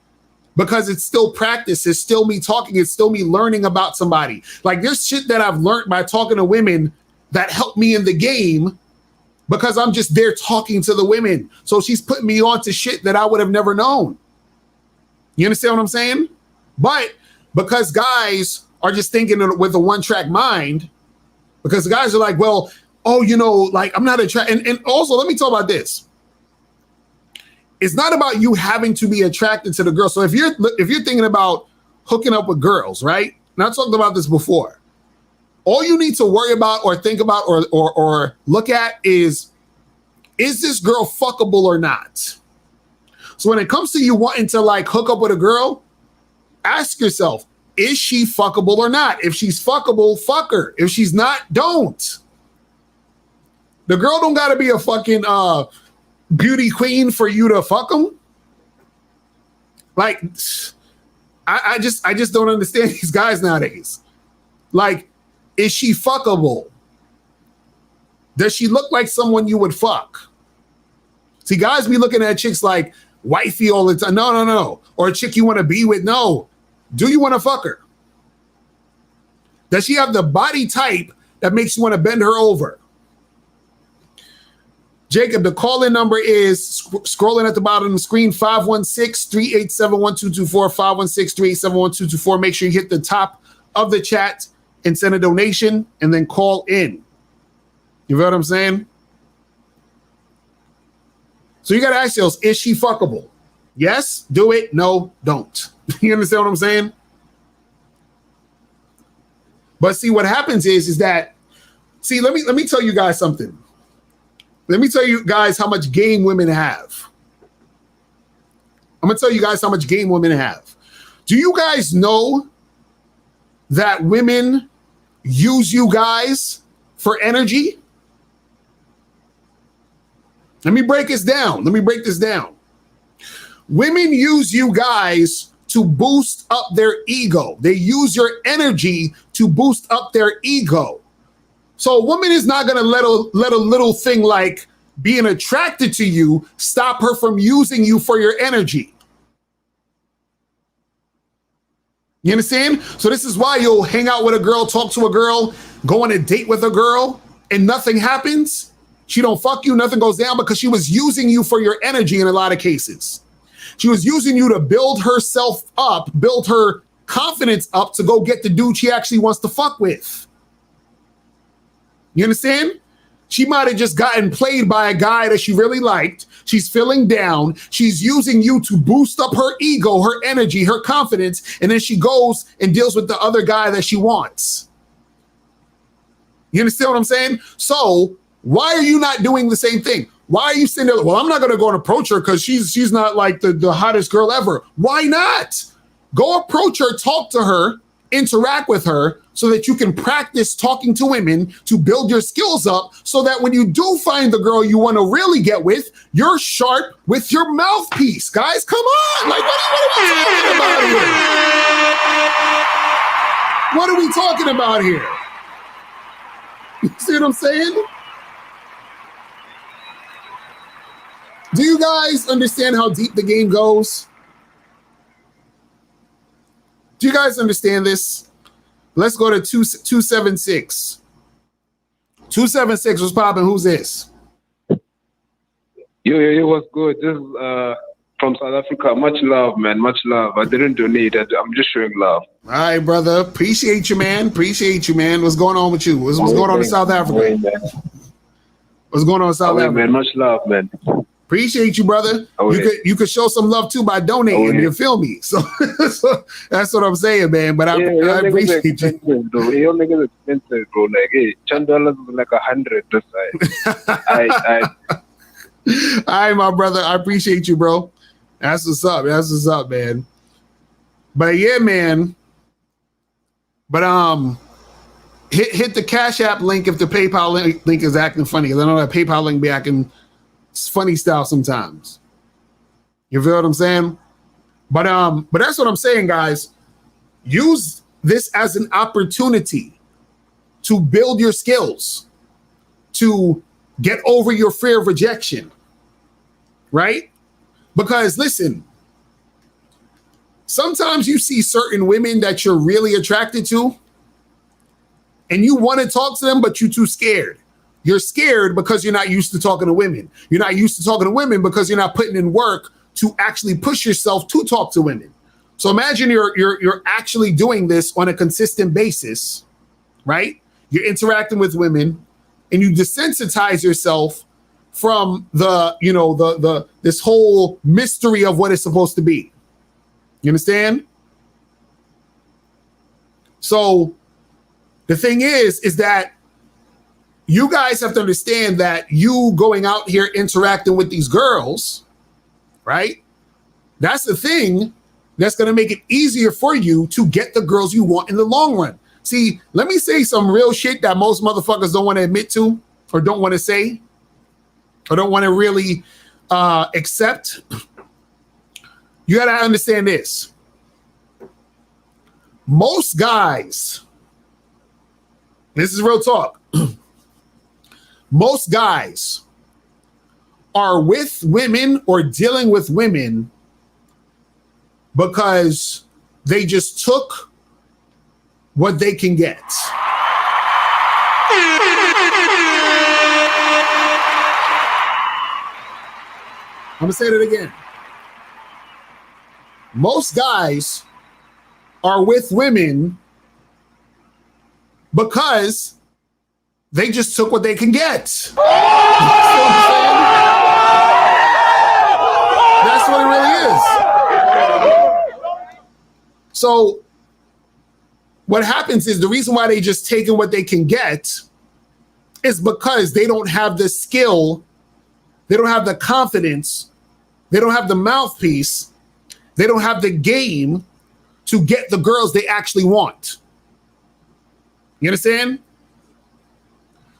Because it's still practice. It's still me talking. It's still me learning about somebody. Like, there's shit that I've learned by talking to women that helped me in the game because I'm just there talking to the women. So she's putting me on to shit that I would have never known. You understand what I'm saying? But because guys are just thinking with a one-track mind, because the guys are like, well, oh, you know, like, I'm not attracted. And also, let me talk about this. It's not about you having to be attracted to the girl. So if you're thinking about hooking up with girls, right? And I talked about this before. All you need to worry about or think about or look at is this girl fuckable or not? So when it comes to you wanting to like hook up with a girl, ask yourself, is she fuckable or not? If she's fuckable, fuck her. If she's not, don't. The girl don't gotta be a fucking beauty queen for you to fuck them. Like, I just don't understand these guys nowadays. Like, is she fuckable? Does she look like someone you would fuck? See, guys be looking at chicks like wifey all the time. No. Or a chick you want to be with. No. Do you want to fuck her? Does she have the body type that makes you want to bend her over? Jacob, the call-in number is scrolling at the bottom of the screen, 516-387-1224, 516-387-1224. Make sure you hit the top of the chat and send a donation and then call in. You know what I'm saying? So you got to ask yourselves, is she fuckable? Yes, do it. No, don't. You understand what I'm saying? But see, what happens is that, see, let me tell you guys something. Let me tell you guys how much game women have. I'm going to tell you guys how much game women have. Do you guys know that women use you guys for energy? Let me break this down. Women use you guys to boost up their ego. They use your energy to boost up their ego. So a woman is not going to let a little thing like being attracted to you stop her from using you for your energy. You understand? So this is why you'll hang out with a girl, talk to a girl, go on a date with a girl, and nothing happens. She don't fuck you, nothing goes down because she was using you for your energy in a lot of cases. She was using you to build herself up, build her confidence up to go get the dude she actually wants to fuck with. You understand? She might have just gotten played by a guy that she really liked. She's feeling down. She's using you to boost up her ego, her energy, her confidence, and then she goes and deals with the other guy that she wants. You understand what I'm saying? So why are you not doing the same thing? Why are you sitting there? Well, I'm not going to go and approach her because she's not like the hottest girl ever. Why not? Go approach her, talk to her, interact with her so that you can practice talking to women to build your skills up so that when you do find the girl you want to really get with, you're sharp with your mouthpiece. Guys, come on. Like, what are we talking about here? What are we talking about here? You see what I'm saying? Do you guys understand how deep the game goes? Do you guys understand this? Let's go to 276. 276 was popping. Who's this? Yo, what's good? This is from South Africa. Much love, man. Much love. I didn't donate. I'm just showing love. All right, brother. Appreciate you, man. Appreciate you, man. What's going on with you? What's going on in South Africa? What's going on in South Africa? Man, much love, man. Appreciate you, brother. You could show some love too by donating. You feel me? So that's what I'm saying, man. But I appreciate you. Your niggas expensive, bro. Like, hey, $10 is like 100 this side. All right, my brother. I appreciate you, bro. That's what's up. That's what's up, man. But yeah, man. But hit the Cash App link if the PayPal link is acting funny. Because I know that PayPal link be acting funny style sometimes. You feel what I'm saying? But that's what I'm saying, guys. Use this as an opportunity to build your skills, to get over your fear of rejection, right? Because listen, sometimes you see certain women that you're really attracted to and you want to talk to them, but you're too scared. You're scared because you're not used to talking to women. You're not used to talking to women because you're not putting in work to actually push yourself to talk to women. So imagine you're actually doing this on a consistent basis, right? You're interacting with women and you desensitize yourself from the this whole mystery of what it's supposed to be. You understand? So the thing is that you guys have to understand that you going out here interacting with these girls, right? That's the thing that's going to make it easier for you to get the girls you want in the long run. See, let me say some real shit that most motherfuckers don't want to admit to or don't want to say or don't want to really accept. You got to understand this. Most guys, this is real talk. Most guys are with women or dealing with women because they just took what they can get. I'm gonna say that again. Most guys are with women because they just took what they can get. That's what it really is. So what happens is the reason why they just taking what they can get is because they don't have the skill, they don't have the confidence, they don't have the mouthpiece, they don't have the game to get the girls they actually want. You understand?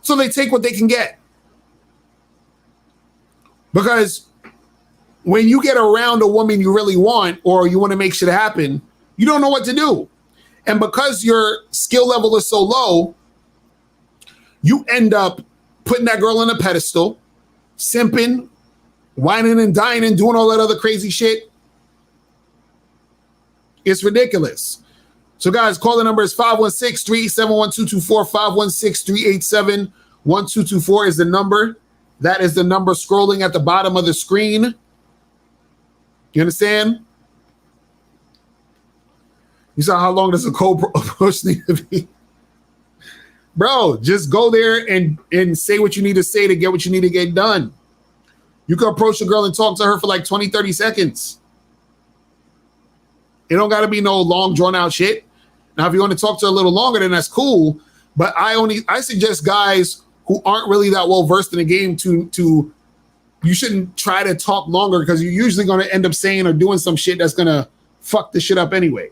So they take what they can get. Because when you get around a woman you really want or you want to make shit happen, you don't know what to do. And because your skill level is so low, you end up putting that girl on a pedestal, simping, whining and dining, doing all that other crazy shit. It's ridiculous. So guys, call the number is 516-387-1224, 516-387-1224 is the number. That is the number scrolling at the bottom of the screen. You understand? You saw how long does a cold approach need to be? Bro, just go there and say what you need to say to get what you need to get done. You can approach a girl and talk to her for like 20, 30 seconds. It don't got to be no long drawn out shit. Now, if you want to talk to her a little longer, then that's cool. But I suggest guys who aren't really that well versed in the game to you shouldn't try to talk longer because you're usually going to end up saying or doing some shit that's going to fuck the shit up anyway.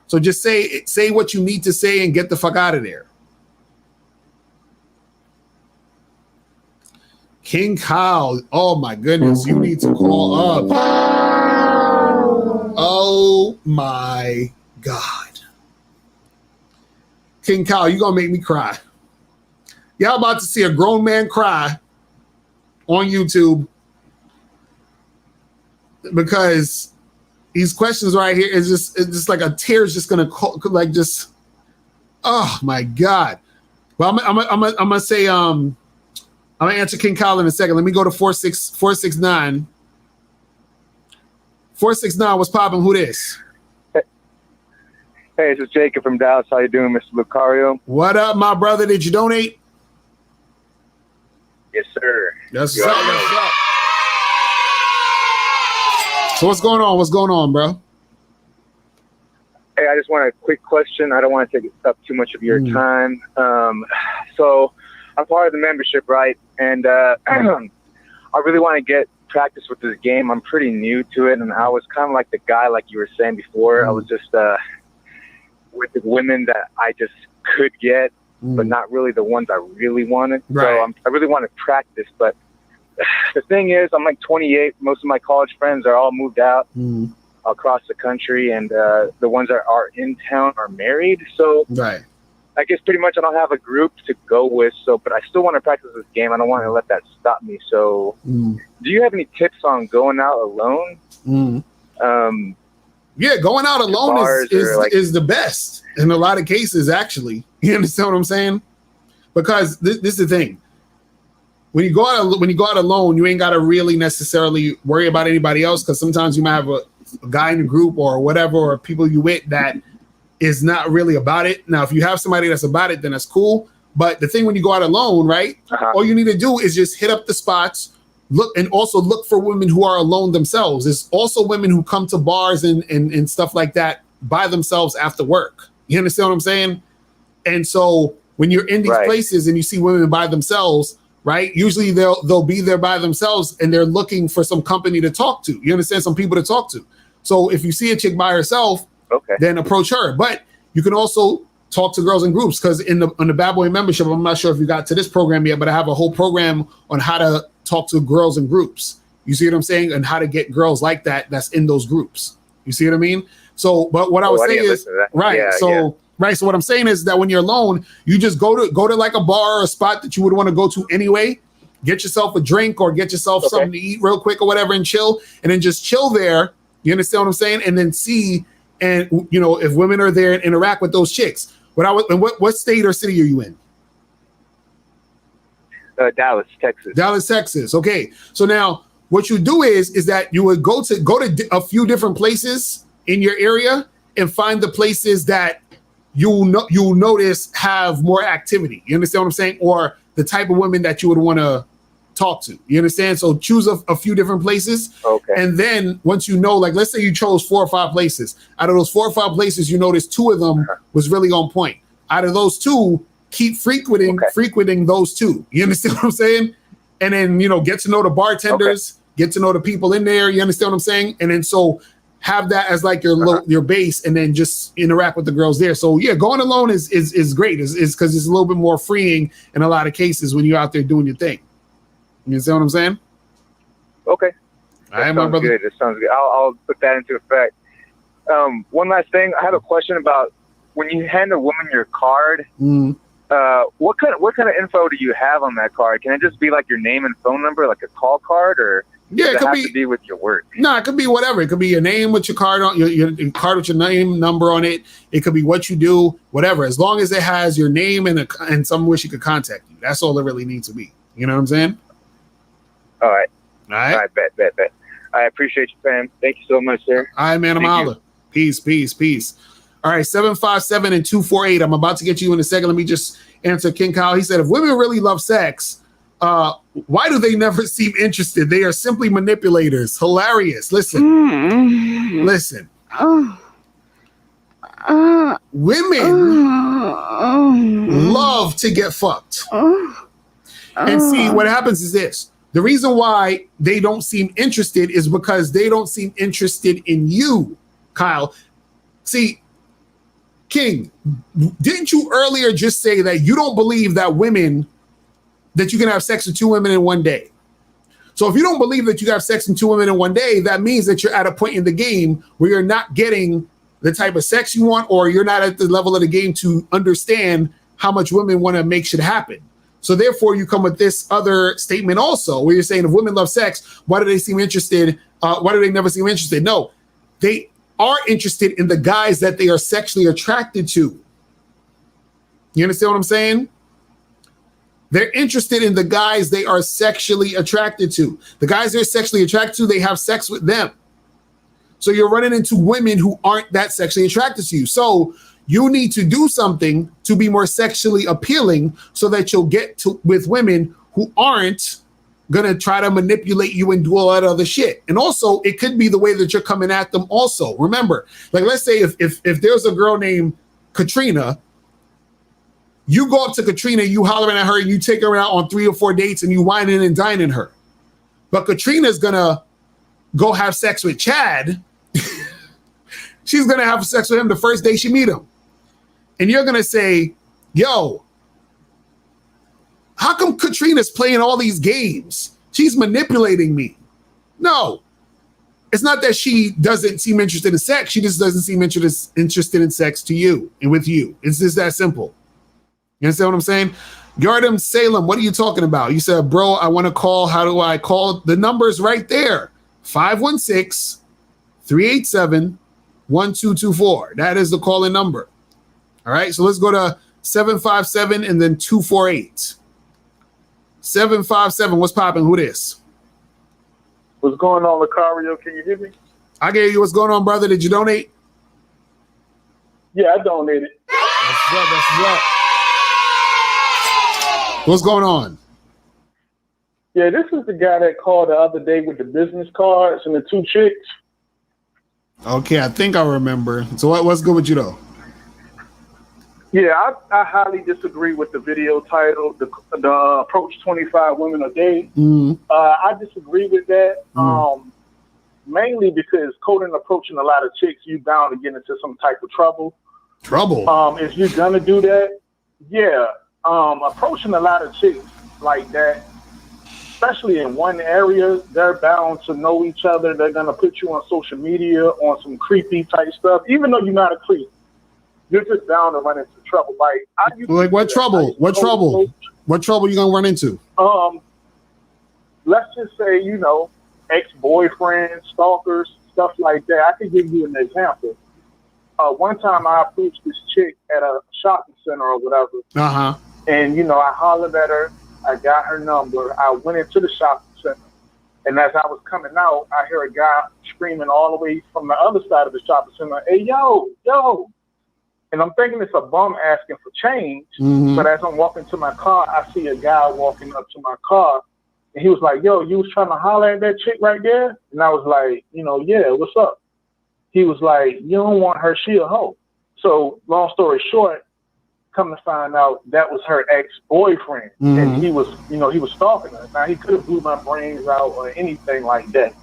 So just say what you need to say and get the fuck out of there. King Kyle, oh my goodness, you need to call up. Oh my God. King Kyle, you're gonna make me cry. Y'all about to see a grown man cry on YouTube because these questions right here is just like a tear is just gonna like just. Oh my God. Well, I'm gonna say I'm gonna answer King Kyle in a second. Let me go to 469. 469, what's popping? Who this? Hey, this is Jacob from Dallas. How you doing, Mr. Locario? What up, my brother? Did you donate? Yes, sir. That's what's up. So what's going on? What's going on, bro? Hey, I just want a quick question. I don't want to take up too much of your time. So I'm part of the membership, right? And I really want to get practice with this game. I'm pretty new to it, and I was kind of like the guy, like you were saying before. I was just with the women that I just could get, but not really the ones I really wanted. Right. So I really want to practice, but the thing is, I'm like 28. Most of my college friends are all moved out across the country, and the ones that are in town are married. So right. I guess pretty much I don't have a group to go with. So, but I still want to practice this game. I don't want to let that stop me. So, do you have any tips on going out alone? Yeah, going out alone is the best in a lot of cases, actually. You understand what I'm saying? Because this is the thing. When you go out alone, you ain't got to really necessarily worry about anybody else, because sometimes you might have a guy in the group or whatever, or people you with that is not really about it. Now, if you have somebody that's about it, then that's cool. But the thing when you go out alone, right? All you need to do is just hit up the spots. Look, and also look for women who are alone themselves. There's also women who come to bars and stuff like that by themselves after work. You understand what I'm saying? And so when you're in these places and you see women by themselves, right? Usually they'll be there by themselves and they're looking for some company to talk to. You understand? Some people to talk to. So if you see a chick by herself, then approach her. But you can also talk to girls in groups, because on the Bad Boy membership, I'm not sure if you got to this program yet, but I have a whole program on how to talk to girls in groups. You see what I'm saying? And how to get girls like that's in those groups. You see what I mean? So, but what I was saying is, So what I'm saying is that when you're alone, you just go to like a bar or a spot that you would want to go to anyway. Get yourself a drink or get yourself something to eat real quick or whatever, and chill, and then just chill there. You understand what I'm saying? And then see, and if women are there and interact with those chicks. What state or city are you in? Dallas, Texas. Dallas, Texas. Okay. So now what you do is that you would go to a few different places in your area and find the places that you'll notice have more activity. You understand what I'm saying? Or the type of women that you would want to talk to. You understand? So choose a few different places. Okay. And then once you know, like, let's say you chose 4 or 5 places. Out of those 4 or 5 places, you notice 2 of them was really on point. Out of those 2, keep frequenting those 2. You understand what I'm saying? And then, get to know the bartenders, get to know the people in there. You understand what I'm saying? And then so have that as like your base, and then just interact with the girls there. So yeah, going alone is great. Is because it's a little bit more freeing in a lot of cases when you're out there doing your thing. You understand what I'm saying? Okay. All right, my brother. That sounds good. I'll put that into effect. One last thing. I have a question about when you hand a woman your card. What kind of info do you have on that card? Can it just be like your name and phone number, like a call card, or does it have to be with your work? No, it could be whatever. It could be your name with your card on your card with your name number on it. It could be what you do, whatever. As long as it has your name and someone she could contact you. That's all it really needs to be. You know what I'm saying? All right. All right. Bet. I appreciate you, fam. Thank you so much, sir. All right, man. I'm holla. Peace. All right, 757 and 248. I'm about to get you in a second. Let me just answer King Kyle. He said, if women really love sex, why do they never seem interested? They are simply manipulators. Hilarious. Listen. Listen. Women love to get fucked. And see, what happens is this. The reason why they don't seem interested is because they don't seem interested in you, Kyle. See, King, didn't you earlier just say that you don't believe that you can have sex with 2 women in one day? So if you don't believe that you can have sex with 2 women in one day, that means that you're at a point in the game where you're not getting the type of sex you want, or you're not at the level of the game to understand how much women want to make shit happen. So therefore, you come with this other statement also, where you're saying if women love sex, why do they seem interested? Why do they never seem interested? No, they are interested in the guys that they are sexually attracted to. You understand what I'm saying? They're interested in the guys they are sexually attracted to. The guys they're sexually attracted to, they have sex with them. So you're running into women who aren't that sexually attracted to you. So you need to do something to be more sexually appealing so that you'll get to with women who aren't gonna try to manipulate you and do all that other shit. And also, it could be the way that you're coming at them also. Remember, like let's say if there's a girl named Katrina, you go up to Katrina, you hollering at her, and you take her out on 3 or 4 dates and you whining and dining her. But Katrina's gonna go have sex with Chad. She's gonna have sex with him the first day she meet him. And you're gonna say, yo, how come Katrina's playing all these games? She's manipulating me. No, it's not that she doesn't seem interested in sex. She just doesn't seem interested in sex to you and with you. It's just that simple. You understand what I'm saying? Yardem Salem, what are you talking about? You said, bro, I want to call. How do I call? The number's right there. 516-387-1224. That is the calling number. All right, so let's go to 757 and then 248. 757, what's popping? Who this? What's going on, Locario? Can you hear me? I can hear you. What's going on, brother? Did you donate? Yeah, I donated. That's up. What's going on? Yeah, this is the guy that called the other day with the business cards and the 2 chicks. Okay, I think I remember. So what's good with you, though? Yeah, I highly disagree with the video title, the approach 25 women a day. I disagree with that, mainly because coding approaching a lot of chicks, you bound to get into some type of trouble. If you're gonna do that, yeah, approaching a lot of chicks like that, especially in one area, they're bound to know each other. They're gonna put you on social media on some creepy type stuff, even though you're not a creep. You're just bound to run into trouble. Like what trouble? What trouble? What trouble you gonna run into? Let's just say, ex-boyfriends, stalkers, stuff like that. I can give you an example. One time I approached this chick at a shopping center or whatever. And I hollered at her. I got her number. I went into the shopping center. And as I was coming out, I hear a guy screaming all the way from the other side of the shopping center, "Hey, yo." And I'm thinking it's a bum asking for change. But as I'm walking to my car, I see a guy walking up to my car. And he was like, "Yo, you was trying to holler at that chick right there?" And I was like, "Yeah, what's up?" He was like, "You don't want her, she a hoe." So long story short, come to find out that was her ex-boyfriend. And he was stalking her. Now, he could have blew my brains out or anything like that.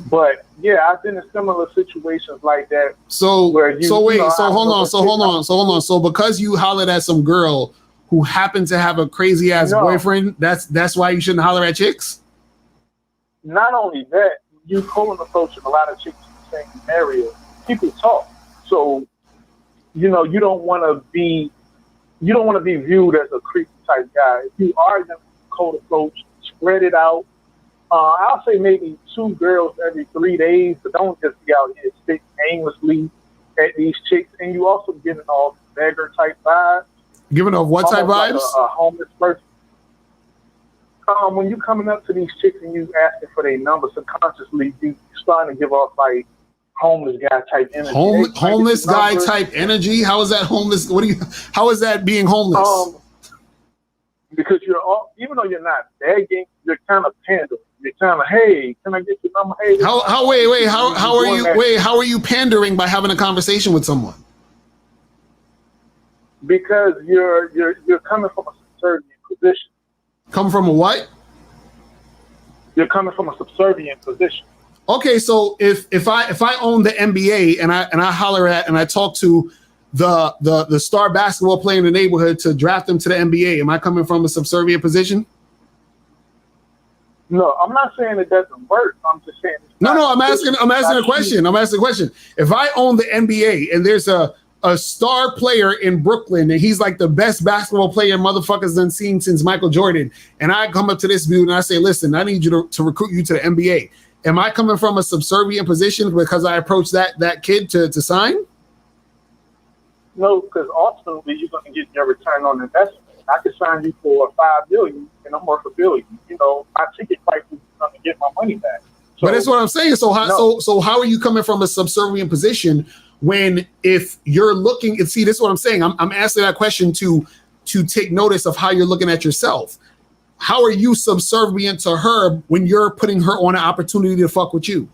But yeah, I've been in similar situations like that. So because you hollered at some girl who happened to have a crazy ass boyfriend, that's why you shouldn't holler at chicks? Not only that, you colon approaching a lot of chicks in the same area. People talk. So, you don't want to be viewed as a creepy type guy. If you are going to cold approach, spread it out. I'll say maybe 2 girls every 3 days, but don't just be out here stick aimlessly at these chicks. And you also giving off beggar type vibes. Giving off what type vibes? Like a homeless person. When you coming up to these chicks and you asking for their number, subconsciously you starting to give off like homeless guy type energy. Homeless guy type energy? How is that homeless? How is that being homeless? Because even though you're not begging, you're kind of pandering. You're kind of, hey, can I get your number? Hey, how are you pandering by having a conversation with someone? Because you're coming from a subservient position. Come from a what? You're coming from a subservient position. Okay, so if I own the NBA and I holler at and I talk to the star basketball player in the neighborhood to draft him to the NBA, am I coming from a subservient position? No, I'm not saying it doesn't work. I'm just saying I'm asking a question. If I own the NBA and there's a a star player in Brooklyn, and he's like the best basketball player motherfuckers done seen since Michael Jordan. And I come up to this dude and I say, listen, I need you to recruit you to the NBA. Am I coming from a subservient position because I approached that kid to sign? No, because ultimately you're going to get your return on investment. I could sign you for $5 billion, and I'm worth $1 billion. You know, my ticket price is going to get my money back. So, but that's what I'm saying. So how are you coming from a subservient position when if you're looking and see, this is what I'm saying. I'm asking that question to take notice of how you're looking at yourself. How are you subservient to her when you're putting her on an opportunity to fuck with you?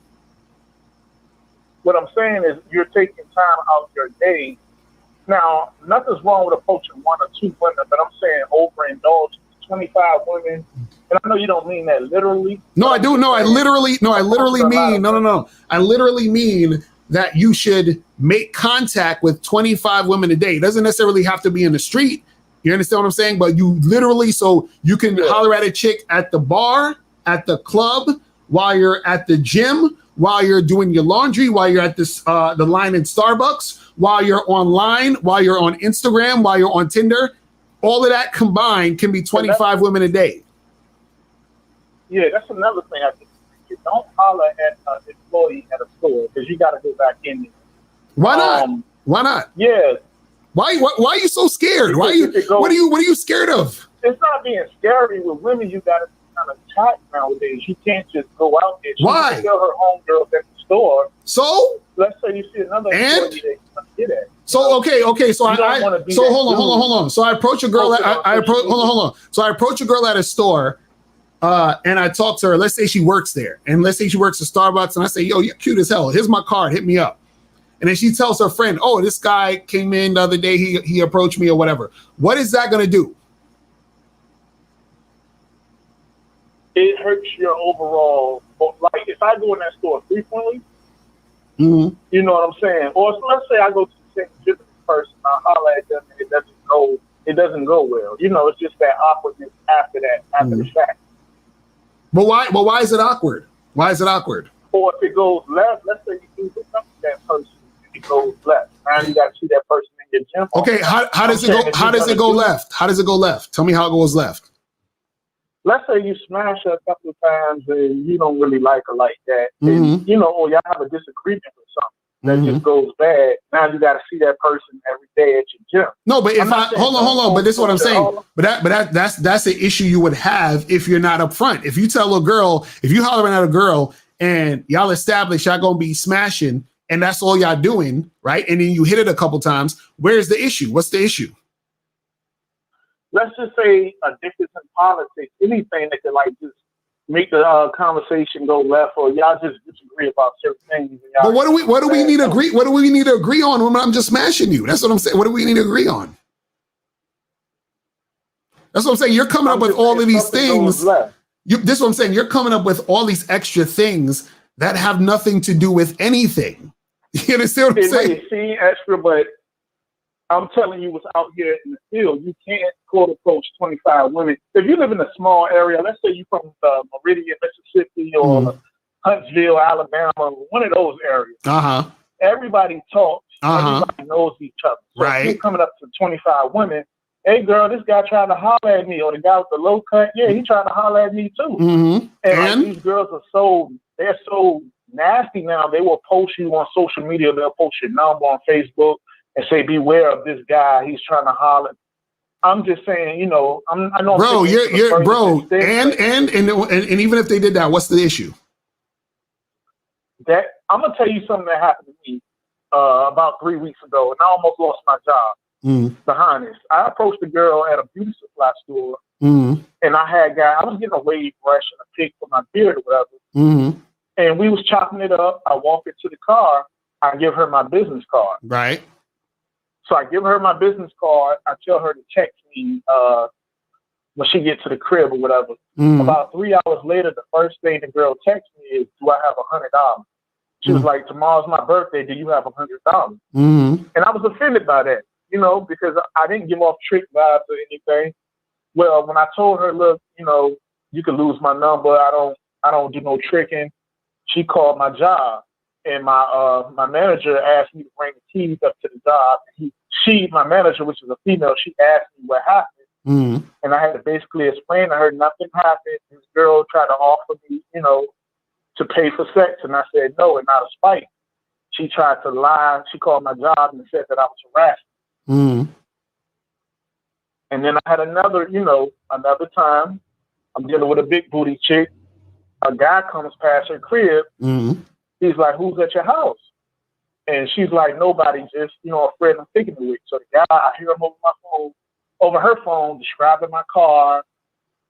What I'm saying is you're taking time out of your day. Now, nothing's wrong with approaching 1 or 2 women, but I'm saying overindulge 25 women. And I know you don't mean that literally. No, I do. No, I literally mean, I literally mean that you should make contact with 25 women a day. It doesn't necessarily have to be in the street. You understand what I'm saying? But you literally, so you can holler at a chick at the bar, at the club, while you're at the gym, while you're doing your laundry, while you're at this the line in Starbucks, while you're online, while you're on Instagram, while you're on Tinder. All of that combined can be 25 women a day. Yeah, that's another thing. I think you don't holler at an employee at a store because you got to go back in there. Why not? Why not? Yeah. Why are you so scared? What are you scared of? It's not being scary with women. You got to kind of tight nowadays. You can't just go out there. Why? She can tell her homegirls at the store. So let's say you see another employee that you want to get at. So okay. So hold on. So I approach a girl. Hold on. So I approach a girl at a store, and I talk to her. Let's say she works there, and let's say she works at Starbucks, and I say, "Yo, you're cute as hell. Here's my card. Hit me up." And then she tells her friend, "Oh, this guy came in the other day. He approached me or whatever." What is that gonna do? It hurts your overall. Like if I go in that store frequently, you know what I'm saying. Or let's say I go to the same different person, I holler at them, and it doesn't go well. You know, it's just that awkwardness after the fact. But why is it awkward? Why is it awkward? Or if it goes left, let's say you do something to that person, it goes left. Now you got to see that person in your gym. Okay, how does it go? How does it go left? How does it go left? Tell me how it goes left. Let's say you smash her a couple of times and you don't really like her like that, and you know, or y'all have a disagreement or something that just goes bad. Now you got to see that person every day at your gym. No, but if hold on, but this is what I'm saying. But that's an issue you would have if you're not upfront. If you tell a girl, if you hollering at a girl and y'all establish y'all gonna be smashing, and that's all y'all doing, right? And then you hit it a couple times. Where's the issue? What's the issue? Let's just say a difference in politics, anything that could like just make the conversation go left, or y'all just disagree about certain things. But what do we need to agree? What do we need to agree on when I'm just smashing you? That's what I'm saying. What do we need to agree on? That's what I'm saying. You're coming up with all of these things. This is what I'm saying. You're coming up with all these extra things that have nothing to do with anything. You understand what I'm saying? It may seem extra, but I'm telling you what's out here in the field. You can't quote approach 25 women. If you live in a small area, let's say you're from Meridian, Mississippi, or Huntsville, Alabama, one of those areas. Everybody talks. Everybody knows each other. So if you're coming up to 25 women, hey girl, this guy tried to holler at me, or the guy with the low cut, yeah, he tried to holler at me too. And like, these girls are they're so nasty now. They will post you on social media. They'll post your number on Facebook and say, beware of this guy. He's trying to holler. I'm just saying, you know, I know. Bro, you're bro. And even if they did that, what's the issue? That I'm gonna tell you something that happened to me about 3 weeks ago, and I almost lost my job. Behind this, I approached a girl at a beauty supply store, and I was getting a wave brush and a pick for my beard or whatever. And we was chopping it up. I walk into the car. I give her my business card. Right. So I give her my business card. I tell her to text me when she gets to the crib or whatever. About 3 hours later, the first thing the girl texts me is, "Do I have $100?" She was like, "Tomorrow's my birthday. Do you have $100?" And I was offended by that, you know, because I didn't give off trick vibes or anything. Well, when I told her, "Look, you know, you can lose my number. I don't do no tricking," she called my job and my manager asked me to bring the keys up to the job. My manager, which is a female, she asked me what happened, and I had to basically explain to her nothing happened. This girl tried to offer me, to pay for sex, and I said no, and out of spite, she tried to lie. She called my job and said that I was harassed. And then I had another time. I'm dealing with a big booty chick. A guy comes past her crib. He's like, "Who's at your house?" And she's like, "Nobody, just a friend I'm thinking with." So the guy, I hear him over her phone, describing my car,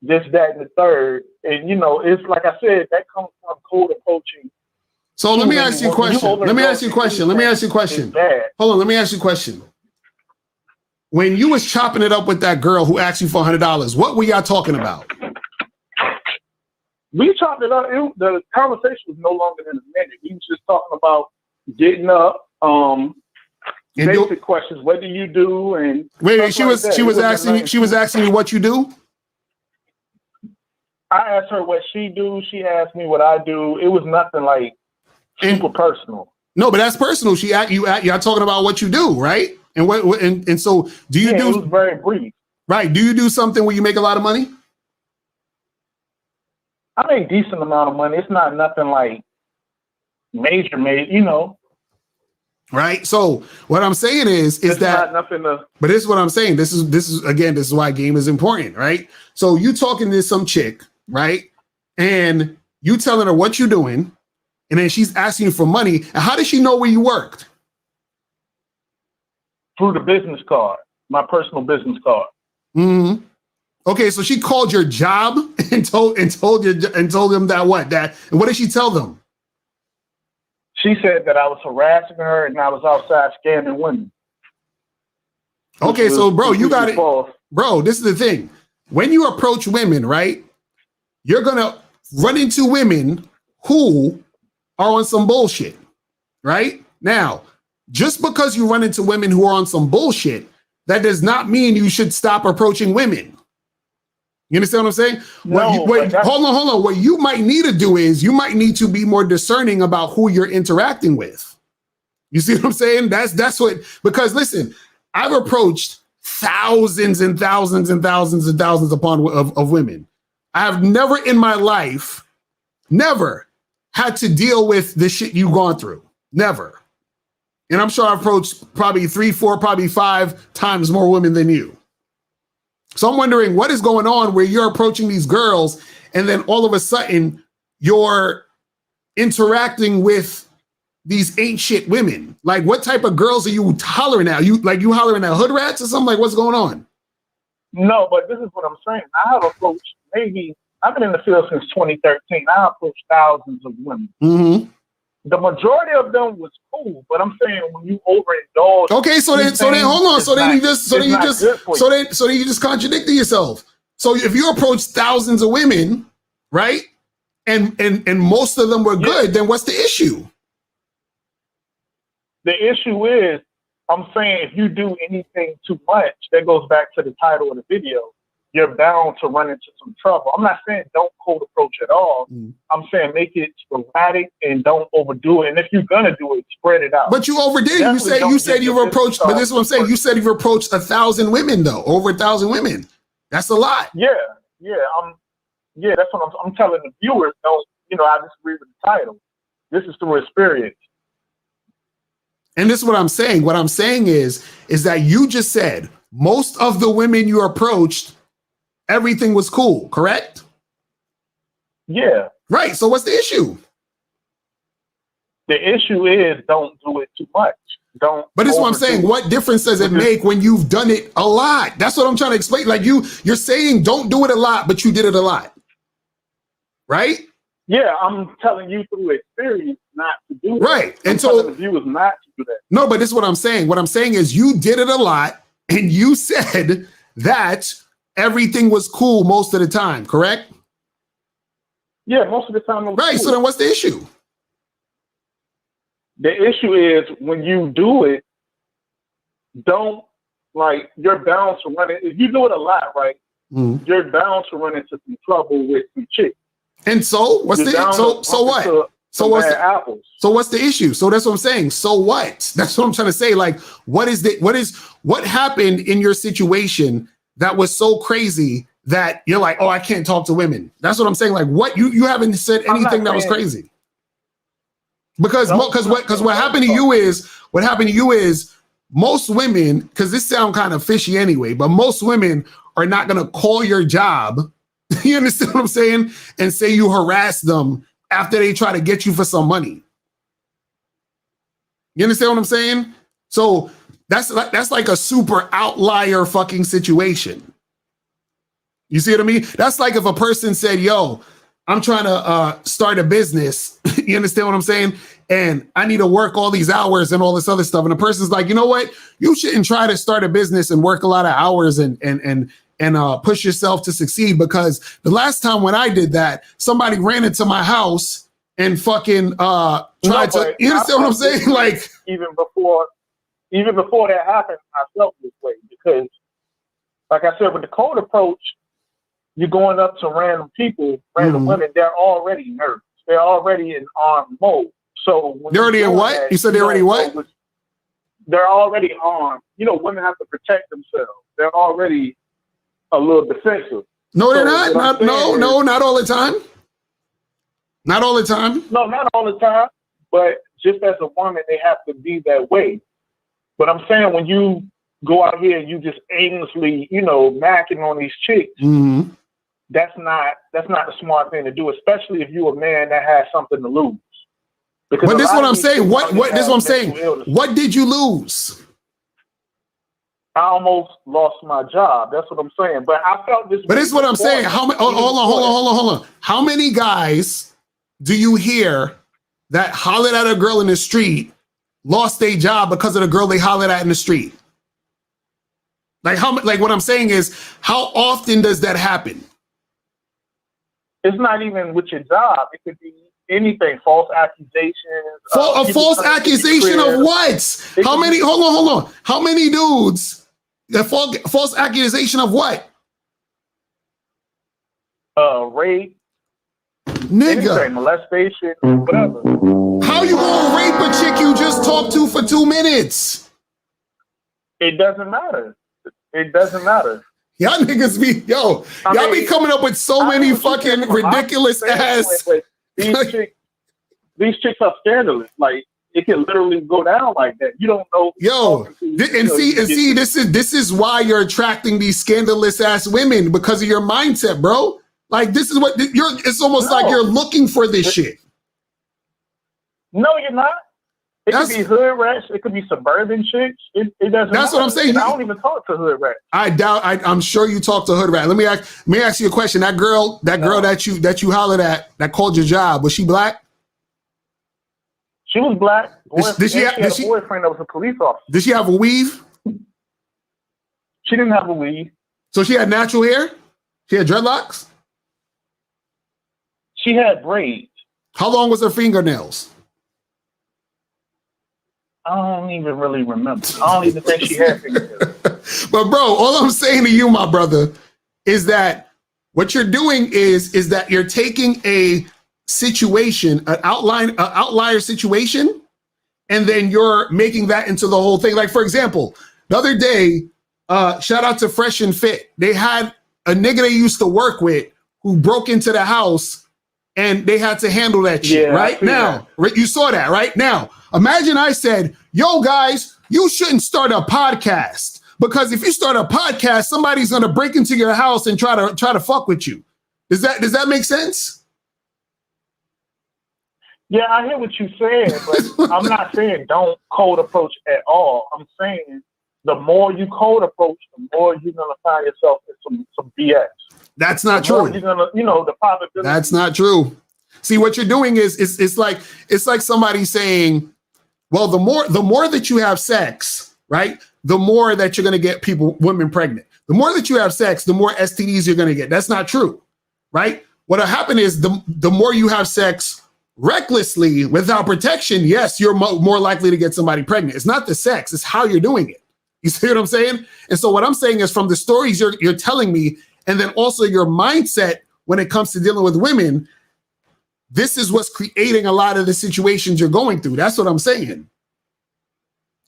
this, that, and the third. And it's like I said, that comes from code approaching. So let me ask you a question. Let me ask you a question. Hold on, let me ask you a question. When you was chopping it up with that girl who asked you for $100, what were y'all talking about? We chopped it up. The conversation was no longer than a minute. We was just talking about getting up, basic questions. What do you do? And wait, she was asking you what you do. I asked her what she do. She asked me what I do. It was nothing like super personal. No, but that's personal. Y'all talking about what you do, right? And and so do you do? It was very brief. Right. Do you do something where you make a lot of money? I make decent amount of money. It's not nothing like major, Right. So what I'm saying is that not nothing to. But this is what I'm saying. This is why game is important, right? So you talking to some chick, right? And you telling her what you're doing, and then she's asking you for money. And how does she know where you worked? Through the business card, my personal business card. Okay, so she called your job and told them that. And what did she tell them? She said that I was harassing her and I was outside scamming women. Okay, so bro, you got it. Bro, this is the thing. When you approach women, right, you're gonna run into women who are on some bullshit, right? Now, just because you run into women who are on some bullshit, that does not mean you should stop approaching women. You understand what I'm saying? Hold on. What you might need to do is you might need to be more discerning about who you're interacting with. You see what I'm saying? That's what, because listen, I've approached thousands and thousands and thousands and thousands of women. I have never in my life, never had to deal with the shit you've gone through. Never. And I'm sure I've approached probably 3, 4, probably 5 times more women than you. So I'm wondering what is going on where you're approaching these girls and then all of a sudden you're interacting with these ain't shit women. Like what type of girls are you hollering at? You hollering at hood rats or something? Like what's going on? No, but this is what I'm saying. I have approached I've been in the field since 2013. I approached thousands of women. The majority of them was cool, but I'm saying when you overindulge. Okay, so then hold on. So then you just contradicted yourself. So if you approach thousands of women, right, and most of them were good, then what's the issue? The issue is, I'm saying if you do anything too much, that goes back to the title of the video. You're bound to run into some trouble. I'm not saying don't cold approach at all. I'm saying make it sporadic and don't overdo it. And if you're gonna do it, spread it out. But you overdid it. You said you've approached. But this is what I'm saying. You said you've approached 1,000 women though, over 1,000 women. That's a lot. Yeah. That's what I'm telling the viewers. Don't I disagree with the title. This is through experience. And this is what I'm saying. What I'm saying is that you just said most of the women you approached, everything was cool, correct? Yeah. Right. So what's the issue? The issue is don't do it too much. But this is what I'm saying. What difference does it make when you've done it a lot? That's what I'm trying to explain. Like you're saying don't do it a lot, but you did it a lot. Right? Yeah, I'm telling you through experience not to do that. Right. And so the viewers not to do that. No, but this is what I'm saying. What I'm saying is you did it a lot and you said that everything was cool most of the time, correct? Yeah, most of the time. Right. Cool. So then what's the issue? The issue is when you do it, you're bound to run it. If you do it a lot, right, you're bound to run into some trouble with some chicks. And so what's so what? So what's the issue? So that's what I'm saying. So what? That's what I'm trying to say. Like, what happened in your situation that was so crazy that you're like, oh, I can't talk to women? That's what I'm saying. Like, what you haven't said anything that was crazy. Because what happened to you is most women, because this sounds kind of fishy anyway, but most women are not gonna call your job, you understand what I'm saying, and say you harass them after they try to get you for some money. You understand what I'm saying? So that's like a super outlier fucking situation. You see what I mean? That's like if a person said, yo, I'm trying to start a business. You understand what I'm saying? And I need to work all these hours and all this other stuff. And the person's like, you know what? You shouldn't try to start a business and work a lot of hours and push yourself to succeed, because the last time when I did that, somebody ran into my house and fucking tried to, you understand what I'm saying? Like, even before that happened, I felt this way because, like I said, with the cold approach, you're going up to random people, random women, they're already nervous. They're already in armed mode. So when they're already in what? That, you said they're already what? They're already armed. You know, women have to protect themselves. They're already a little defensive. No, they're not. Not all the time. Not all the time. No, not all the time. But just as a woman, they have to be that way. But I'm saying when you go out here and you just aimlessly, macking on these chicks, that's not the smart thing to do, especially if you're a man that has something to lose. Because but this is what I'm saying. This is what I'm saying. What did you lose? I almost lost my job. That's what I'm saying. But I felt this. But this is what I'm saying. Hold on. How many guys do you hear that hollered at a girl in the street lost their job because of the girl they hollered at in the street? Like what I'm saying is, how often does that happen? It's not even with your job. It could be anything. False accusations. A false accusation of what? How many? Hold on. How many dudes? The false accusation of what? Rape. Nigga. Anything, molestation, whatever. How you gonna rape a chick you just talked to for 2 minutes? It doesn't matter. It doesn't matter. Y'all niggas be, y'all be coming up with so many fucking ridiculous ass. These chicks are scandalous. Like, it can literally go down like that. You don't know. This is why you're attracting these scandalous ass women, because of your mindset, bro. Like, this is what it's almost like you're looking for this shit. No, you're not. It could be hood rats. It could be suburban chicks. It doesn't. That's matter. What I'm saying. And I don't even talk to hood rats. I'm sure you talk to hood rat. Let me ask you a question. That girl that you hollered at, that called your job, was she black? She was black. Did she have a boyfriend that was a police officer? Did she have a weave? She didn't have a weave. So she had natural hair? She had dreadlocks? She had braids. How long was her fingernails? I don't even really remember. I don't even think she had fingernails. But bro, all I'm saying to you, my brother, is that what you're doing is that you're taking a situation, an outlier situation, and then you're making that into the whole thing. Like, for example, the other day, shout out to Fresh and Fit. They had a nigga they used to work with who broke into the house and they had to handle that shit, right? Now, you saw that, right? Now, imagine I said, yo, guys, you shouldn't start a podcast, because if you start a podcast, somebody's gonna break into your house and try to fuck with you. Does that make sense? Yeah, I hear what you're saying, but I'm not saying don't cold approach at all. I'm saying the more you cold approach, the more you're gonna find yourself in some BS. That's not true. You're gonna, the probability. That's not true. See, what you're doing is it's like somebody saying, well, the more that you have sex, right? The more that you're gonna get women pregnant. The more that you have sex, the more STDs you're gonna get. That's not true, right? What'll happen is the more you have sex recklessly without protection, yes, you're more likely to get somebody pregnant. It's not the sex, it's how you're doing it. You see what I'm saying? And so what I'm saying is, from the stories you're telling me, and then also your mindset when it comes to dealing with women, this is what's creating a lot of the situations you're going through. That's what I'm saying.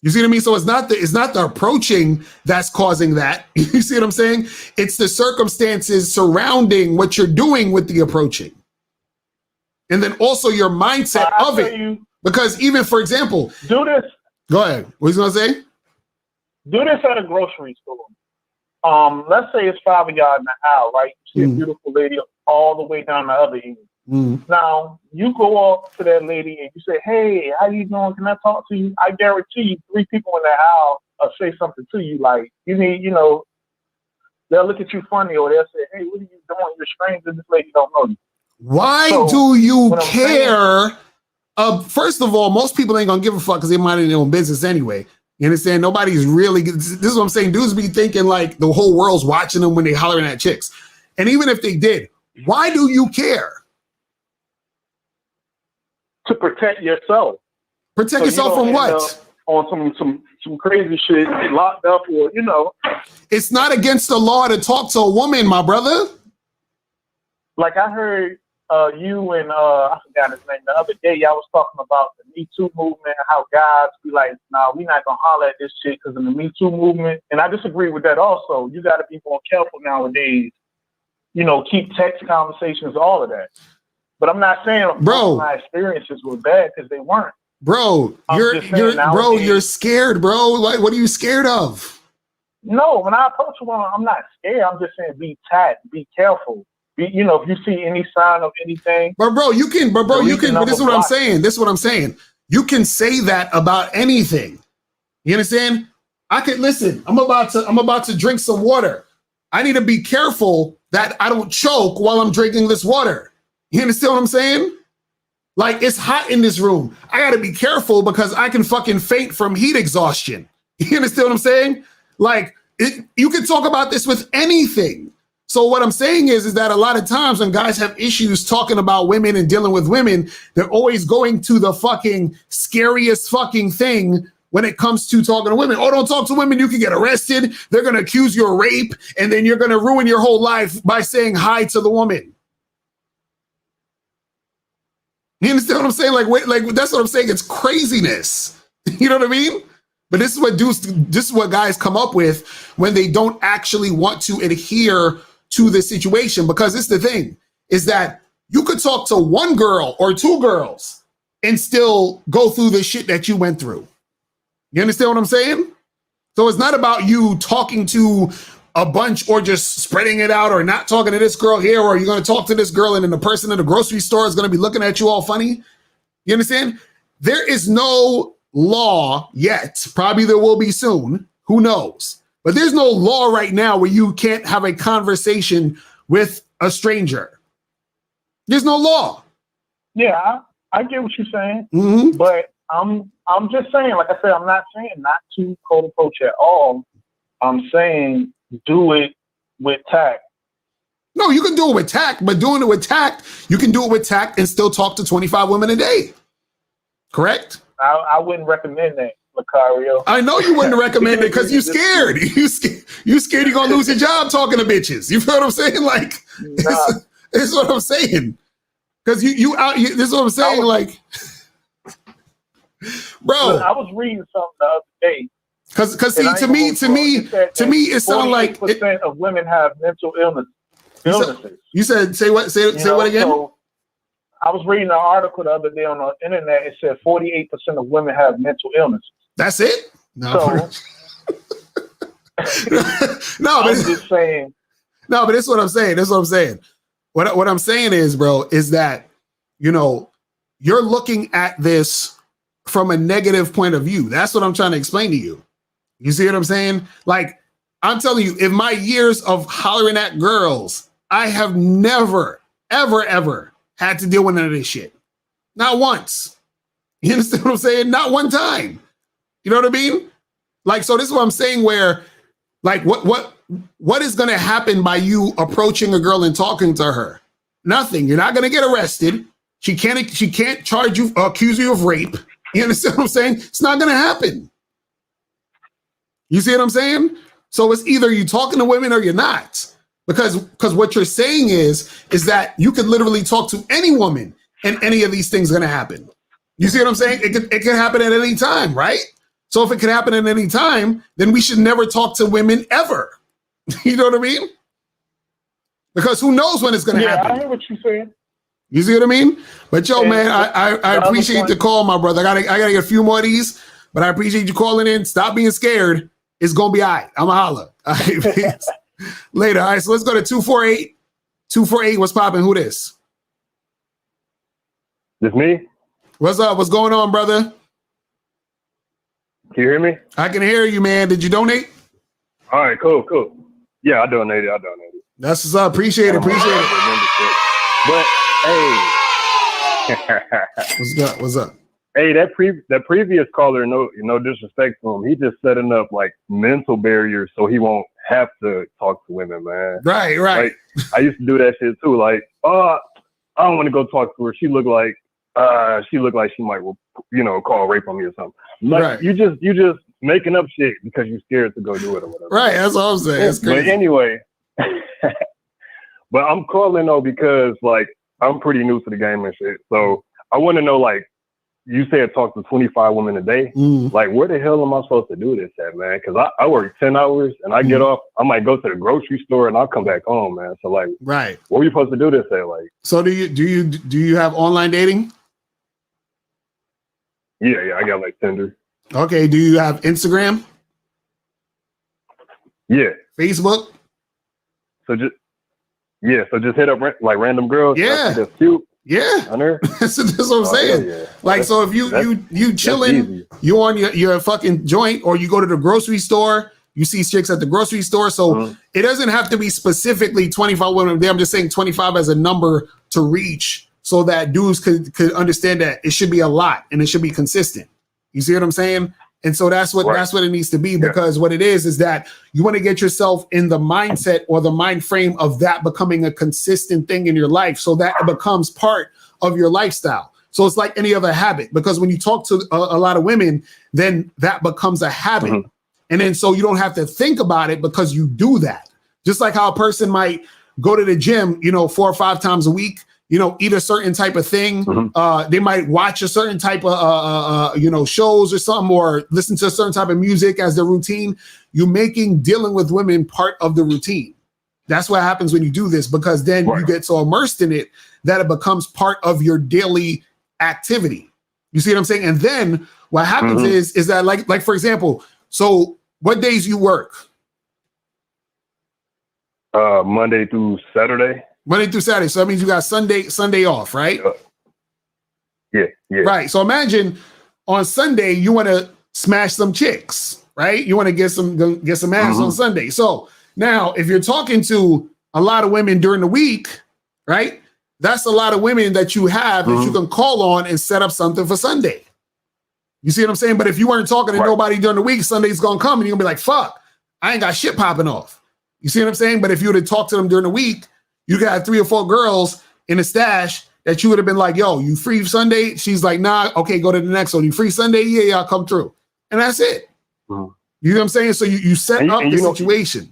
You see what I mean? So it's not the approaching that's causing that. You see what I'm saying? It's the circumstances surrounding what you're doing with the approaching. And then also your mindset of it. Because even, for example, do this. Go ahead. What you gonna say? Do this at a grocery store. Let's say it's 5 of y'all in the aisle, right? You see a beautiful lady all the way down the other end. Now, you go up to that lady and you say, hey, how you doing? Can I talk to you? I guarantee you 3 people in that aisle say something to you like, you need, they'll look at you funny or they'll say, hey, what are you doing? You're strange and this lady don't know you. Why do you care? First of all, most people ain't gonna give a fuck because they mind their own business anyway. You understand? Nobody's really, this is what I'm saying. Dudes be thinking like the whole world's watching them when they hollering at chicks. And even if they did, why do you care? To protect yourself. Protect yourself from what? On some crazy shit, locked up or, It's not against the law to talk to a woman, my brother. Like I heard you and I forgot his name the other day. Y'all was talking about the Me Too movement, how guys be like, "Nah, we not gonna holler at this shit because of the Me Too movement." And I disagree with that. Also, you got to be more careful nowadays. Keep text conversations, all of that. But I'm not saying my experiences were bad because they weren't. Bro, you're scared, bro. Like, what are you scared of? No, when I approach a woman, I'm not scared. I'm just saying be tact, be careful. If you see any sign of anything. But you can, this is what I'm saying. This is what I'm saying. You can say that about anything. You understand? I can listen, I'm about to drink some water. I need to be careful that I don't choke while I'm drinking this water. You understand what I'm saying? Like, it's hot in this room. I got to be careful because I can fucking faint from heat exhaustion. You understand what I'm saying? Like, you can talk about this with anything. So what I'm saying is that a lot of times when guys have issues talking about women and dealing with women, they're always going to the fucking scariest fucking thing when it comes to talking to women. Oh, don't talk to women. You can get arrested. They're going to accuse you of rape. And then you're going to ruin your whole life by saying hi to the woman. You understand what I'm saying? Like that's what I'm saying. It's craziness. You know what I mean? But this is what guys come up with when they don't actually want to adhere to the situation, because it's the thing is that you could talk to one girl or 2 girls and still go through the shit that you went through. You understand what I'm saying? So it's not about you talking to a bunch or just spreading it out or not talking to this girl here, or you're going to talk to this girl and then the person in the grocery store is going to be looking at you all funny. You understand? There is no law yet. Probably there will be soon. Who knows? But there's no law right now where you can't have a conversation with a stranger. There's no law. Yeah, I get what you're saying. Mm-hmm. But I'm just saying, like I said, I'm not saying not to cold approach at all. I'm saying do it with tact. No, you can do it with tact, but doing it with tact, you can do it with tact and still talk to 25 women a day. Correct? I wouldn't recommend that, Locario. I know you wouldn't recommend it because you're scared. You scared you're gonna lose your job talking to bitches. You feel what I'm saying? Like, it's what I'm saying. Because this is what I'm saying. Like, bro, I was reading something the other day. Because see, to me, it sounds like 48% of women have mental illnesses. You said say what? Say what again? So I was reading an article the other day on the internet. It said 48% of women have mental illnesses. That's it? No. No, but I'm just saying. No, but that's what I'm saying. That's what I'm saying. What I'm saying is, bro, is that, you're looking at this from a negative point of view. That's what I'm trying to explain to you. You see what I'm saying? Like, I'm telling you, in my years of hollering at girls, I have never, ever, ever had to deal with none of this shit. Not once. You understand what I'm saying? Not one time. You know what I mean? Like, so this is what I'm saying, where, like, what is going to happen by you approaching a girl and talking to her? Nothing. You're not going to get arrested. She can't charge you, accuse you of rape. You understand what I'm saying? It's not going to happen. You see what I'm saying? So it's either you talking to women or you're not. Because what you're saying is that you could literally talk to any woman and any of these things are going to happen. You see what I'm saying? It can happen at any time, right? So if it could happen at any time, then we should never talk to women ever. You know what I mean? Because who knows when it's going to happen? I hear what you're saying. You see what I mean? But yo, man, I appreciate the call, my brother. I gotta get a few more of these, but I appreciate you calling in. Stop being scared. It's gonna be all right. I'm a holla. All right, later. All right, so let's go to 248. 248, what's popping? Who this? This me? What's up? What's going on, brother? Can you hear me? I can hear you, man. Did you donate? All right, cool. Yeah, I donated. That's what's up. Appreciate it. But hey, what's up? Hey, that previous caller, no disrespect to him, he just setting up like mental barriers so he won't have to talk to women, man. Right. Like, I used to do that shit too. Like, oh, I don't want to go talk to her. She looked like she might, call rape on me or something. Like, right. You just making up shit because you're scared to go do it or whatever. Right. That's all I'm saying. That's crazy. But anyway, but I'm calling though because like I'm pretty new to the game and shit. So I want to know, like, you said talk to 25 women a day. Like, where the hell am I supposed to do this at, man? Because I work 10 hours and I get off. I might go to the grocery store and I'll come back home, man. So like, right. What are you supposed to do this at? Like, so do you have online dating? Yeah, I got like Tinder. Okay. Do you have Instagram? Yeah. Facebook? So just hit up like random girls. Yeah. That's cute. Yeah. On there. That's what I'm saying. Yeah. Like, so if you chilling, you on your fucking joint, or you go to the grocery store, you see chicks at the grocery store. So it doesn't have to be specifically 25 women a day. I'm just saying 25 as a number to reach, so that dudes could understand that it should be a lot and it should be consistent. You see what I'm saying? And so that's what it needs to be, because what it is that you want to get yourself in the mindset or the mind frame of that becoming a consistent thing in your life, so that it becomes part of your lifestyle. So it's like any other habit, because when you talk to a lot of women, then that becomes a habit. And then so you don't have to think about it because you do that. Just like how a person might go to the gym, 4 or 5 times a week, eat a certain type of thing. They might watch a certain type of, shows or something, or listen to a certain type of music as their routine. You're making dealing with women part of the routine. That's what happens when you do this, because then you get so immersed in it that it becomes part of your daily activity. You see what I'm saying? And then what happens is that like, for example, so what days you work? Monday through Saturday. Monday through Saturday. So that means you got Sunday off, right? Yeah. Right. So imagine on Sunday you want to smash some chicks, right? You want to get some ass on Sunday. So now if you're talking to a lot of women during the week, right? That's a lot of women that you have that you can call on and set up something for Sunday. You see what I'm saying? But if you weren't talking to nobody during the week, Sunday's gonna come and you're gonna be like, fuck, I ain't got shit popping off. You see what I'm saying? But if you would have talked to them during the week, you got 3 or 4 girls in a stash that you would have been like, yo, you free Sunday? She's like, nah, okay, go to the next one. You free Sunday? Yeah, I'll come through. And that's it. You know what I'm saying? So you set up the situation.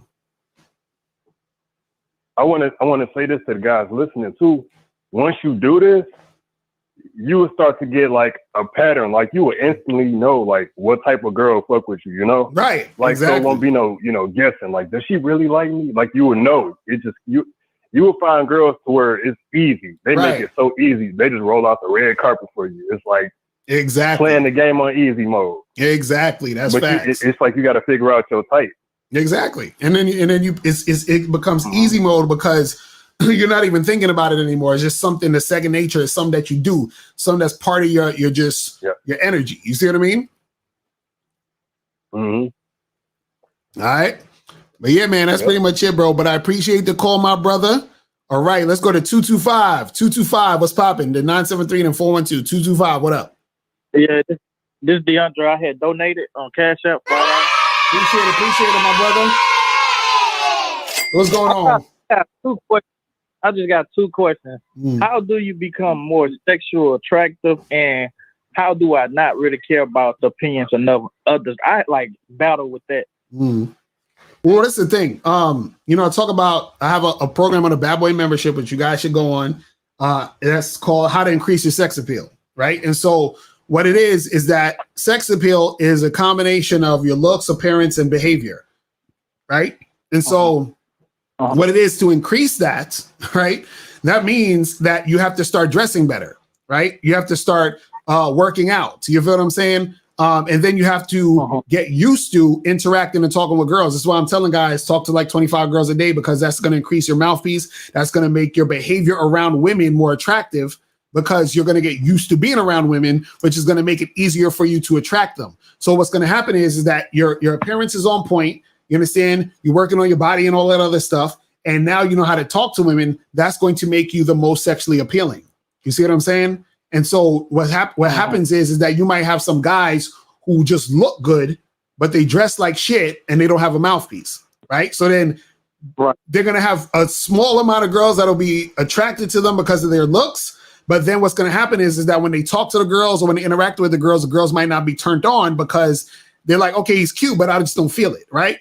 I want to say this to the guys listening too. Once you do this, you will start to get like a pattern. Like you will instantly know like what type of girl fuck with you, Right. Exactly. Like so it won't be no, guessing. Like, does she really like me? Like you will know. It just you will find girls to where it's easy. They make it so easy. They just roll out the red carpet for you. It's like playing the game on easy mode. Exactly. That's facts. It's like you got to figure out your type. Exactly. And then it becomes easy mode because you're not even thinking about it anymore. It's just something that's second nature. It's something that you do, something that's part of your energy. You see what I mean? All right. But yeah, man, that's pretty much it, bro. But I appreciate the call, my brother. All right, let's go to 225. 225, what's popping? The 973 and 412. 225, what up? Yeah, this is DeAndre. I had donated on Cash App. Appreciate it, my brother. What's going on? I just got 2 questions. How do you become more sexual attractive, and how do I not really care about the opinions of others? I like battle with that. Well, that's the thing. I talk about, I have a program on a Bad Boy membership, which you guys should go on. That's called How to Increase Your Sex Appeal, right? And so what it is that sex appeal is a combination of your looks, appearance, and behavior, right? And so what it is to increase that, right? That means that you have to start dressing better, right? You have to start working out. You feel what I'm saying? And then you have to get used to interacting and talking with girls. That's why I'm telling guys, talk to like 25 girls a day, because that's going to increase your mouthpiece. That's going to make your behavior around women more attractive, because you're going to get used to being around women, which is going to make it easier for you to attract them. So what's going to happen is that your appearance is on point. You understand? You're working on your body and all that other stuff. And now you know how to talk to women. That's going to make you the most sexually appealing. You see what I'm saying? And so what happens is that you might have some guys who just look good, but they dress like shit and they don't have a mouthpiece, right? So then they're going to have a small amount of girls that'll be attracted to them because of their looks. But then what's going to happen is that when they talk to the girls or when they interact with the girls might not be turned on because they're like, okay, he's cute, but I just don't feel it, right?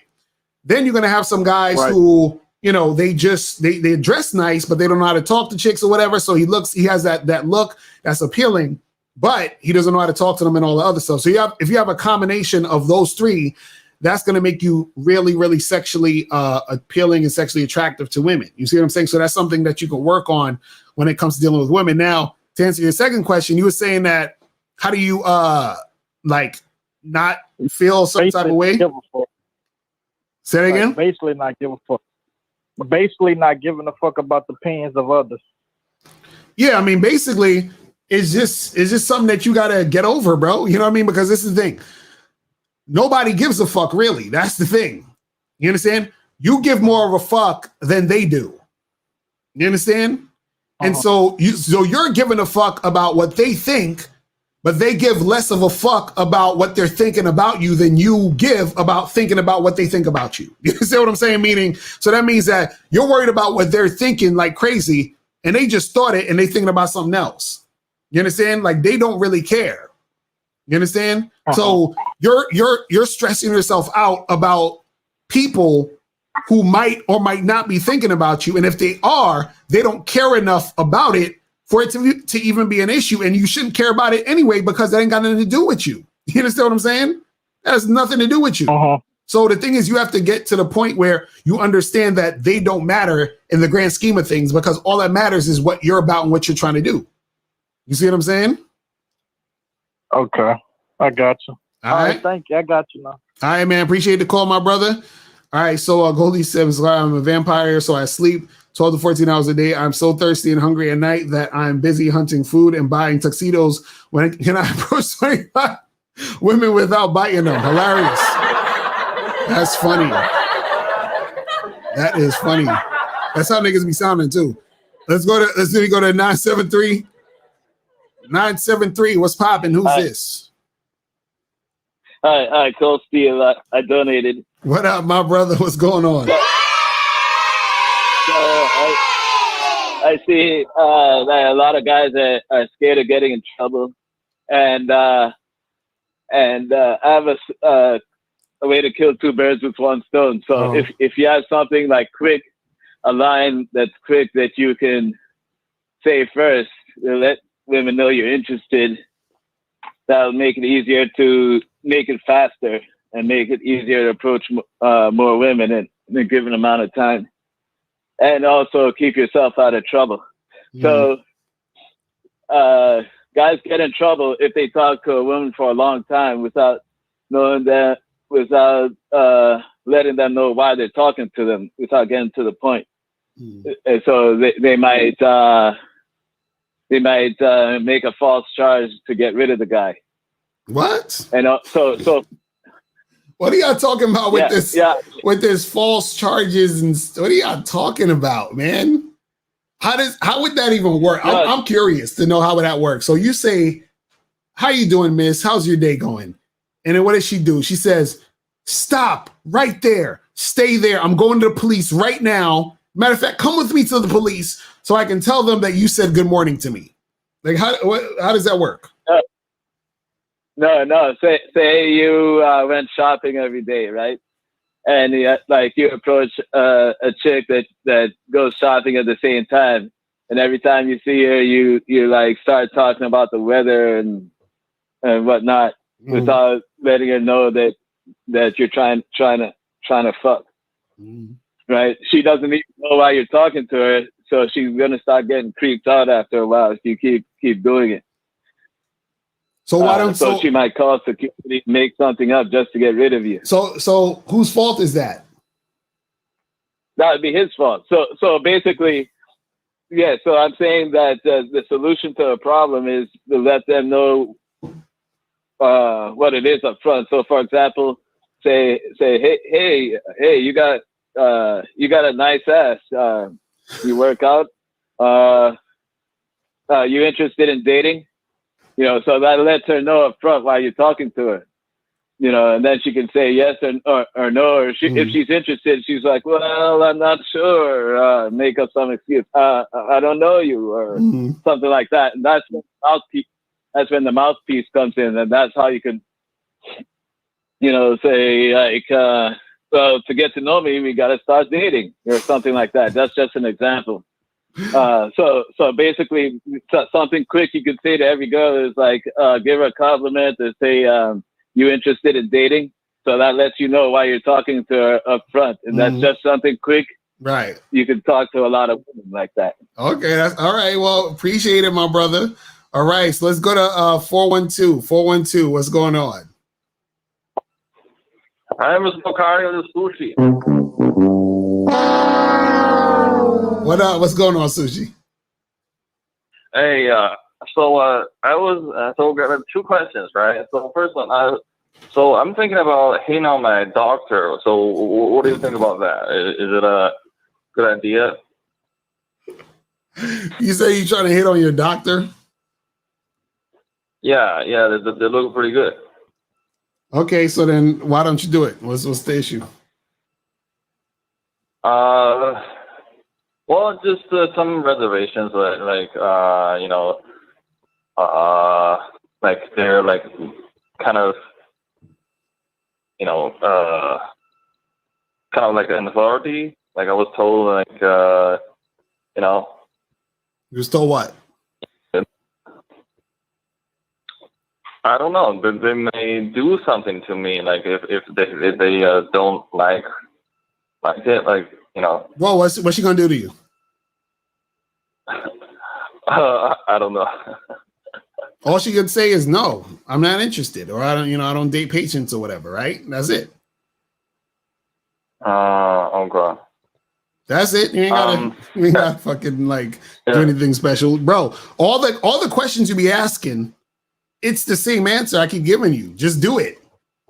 Then you're going to have some guys who, you know, they dress nice, but they don't know how to talk to chicks or whatever. So he has that look that's appealing, but he doesn't know how to talk to them and all the other stuff. So if you have a combination of those three, that's going to make you really, really sexually appealing and sexually attractive to women. You see what I'm saying? So that's something that you can work on when it comes to dealing with women. Now, to answer your second question, you were saying that how do you like not feel some type of way? Say that again? Basically not give a fuck. Basically not giving a fuck about the opinions of others. Yeah, I mean, basically, it's just something that you gotta get over, bro. You know what I mean? Because this is the thing. Nobody gives a fuck, really. That's the thing. You understand? You give more of a fuck than they do. You understand? And so you're giving a fuck about what they think, but they give less of a fuck about what they're thinking about you than you give about thinking about what they think about you. You see what I'm saying? Meaning, so that means that you're worried about what they're thinking like crazy, and they just thought it and they thinking about something else. You understand? Like they don't really care. You understand? So you're stressing yourself out about people who might or might not be thinking about you. And if they are, they don't care enough about it for it to even be an issue. And you shouldn't care about it anyway, because that ain't got nothing to do with you. You understand what I'm saying? That has nothing to do with you. So the thing is, you have to get to the point where you understand that they don't matter in the grand scheme of things, because all that matters is what you're about and what you're trying to do. You see what I'm saying? Okay. I got you. All right. Thank you. I got you now. All right, man. Appreciate the call, my brother. All right. So Goldie says, I'm a vampire, so I sleep 12 to 14 hours a day. I'm so thirsty and hungry at night that I'm busy hunting food and buying tuxedos when can I approach 25 women without biting them. Hilarious. That's funny. That is funny. That's how niggas be sounding too. Let's go to 973. 973. What's popping? Who's this? Hi, call Steve. I donated. What up, my brother? What's going on? I see that a lot of guys are scared of getting in trouble, and I have a way to kill two birds with one stone. So if you have something like quick, a line that's quick that you can say first, let women know you're interested. That'll make it easier to make it faster and make it easier to approach more women in a given amount of time. And also keep yourself out of trouble. So guys get in trouble if they talk to a woman for a long time without knowing that, without letting them know why they're talking to them, without getting to the point. And so they might make a false charge to get rid of the guy. What? And so what are y'all talking about with this? Yeah. With this false charges and what are y'all talking about, man? How would that even work? I'm curious to know how that works. So you say, "How you doing, miss? How's your day going?" And then what does she do? She says, "Stop right there. Stay there. I'm going to the police right now. Matter of fact, come with me to the police so I can tell them that you said good morning to me." Like, how does that work? No. Say you went shopping every day, right? And like you approach a chick that goes shopping at the same time, and every time you see her, you like start talking about the weather and whatnot without letting her know that you're trying to fuck. Right? She doesn't even know why you're talking to her, so she's gonna start getting creeped out after a while if you keep doing it. So why don't so she might call security, make something up just to get rid of you. So whose fault is that? That would be his fault. So basically, yeah. So I'm saying that the solution to a problem is to let them know what it is up front. So for example, say hey, you got a nice ass. You work out. You interested in dating? You know, so that lets her know up front while you're talking to her. You know, and then she can say yes or no. Or if she's interested, she's like, well, I'm not sure. Make up some excuse. I don't know you, or something like that. And that's when the mouthpiece comes in, and that's how you can, you know, say like, well, to get to know me, we got to start dating, or something like that. That's just an example. So basically, something quick you could say to every girl is like, give her a compliment or say, you interested in dating? So that lets you know why you're talking to her up front. And that's just something quick. Right. You can talk to a lot of women like that. Okay, that's all right. Well, appreciate it, my brother. All right, so let's go to 412. 412, what's going on? Hi, Mr. Locario, this is Sushi. What up? What's going on, Sushi? Hey, so I got two questions, right? So first one, I'm thinking about hitting on my doctor. So what do you think about that? Is it a good idea? You say you're trying to hit on your doctor? Yeah, they look pretty good. Okay, so then why don't you do it? What's the issue? Well, just some reservations, like you know, like they're like kind of, you know, kind of like an authority. Like I was told, like you know. You was told what? I don't know. They may do something to me, like if they don't like it, like, you know. Well, what's she gonna do to you? I don't know. All she could say is no, I'm not interested, or I don't date patients or whatever, right? That's it. Okay. That's it. You ain't gotta fucking like do anything special, bro. All the questions you be asking, it's the same answer I keep giving you. Just do it.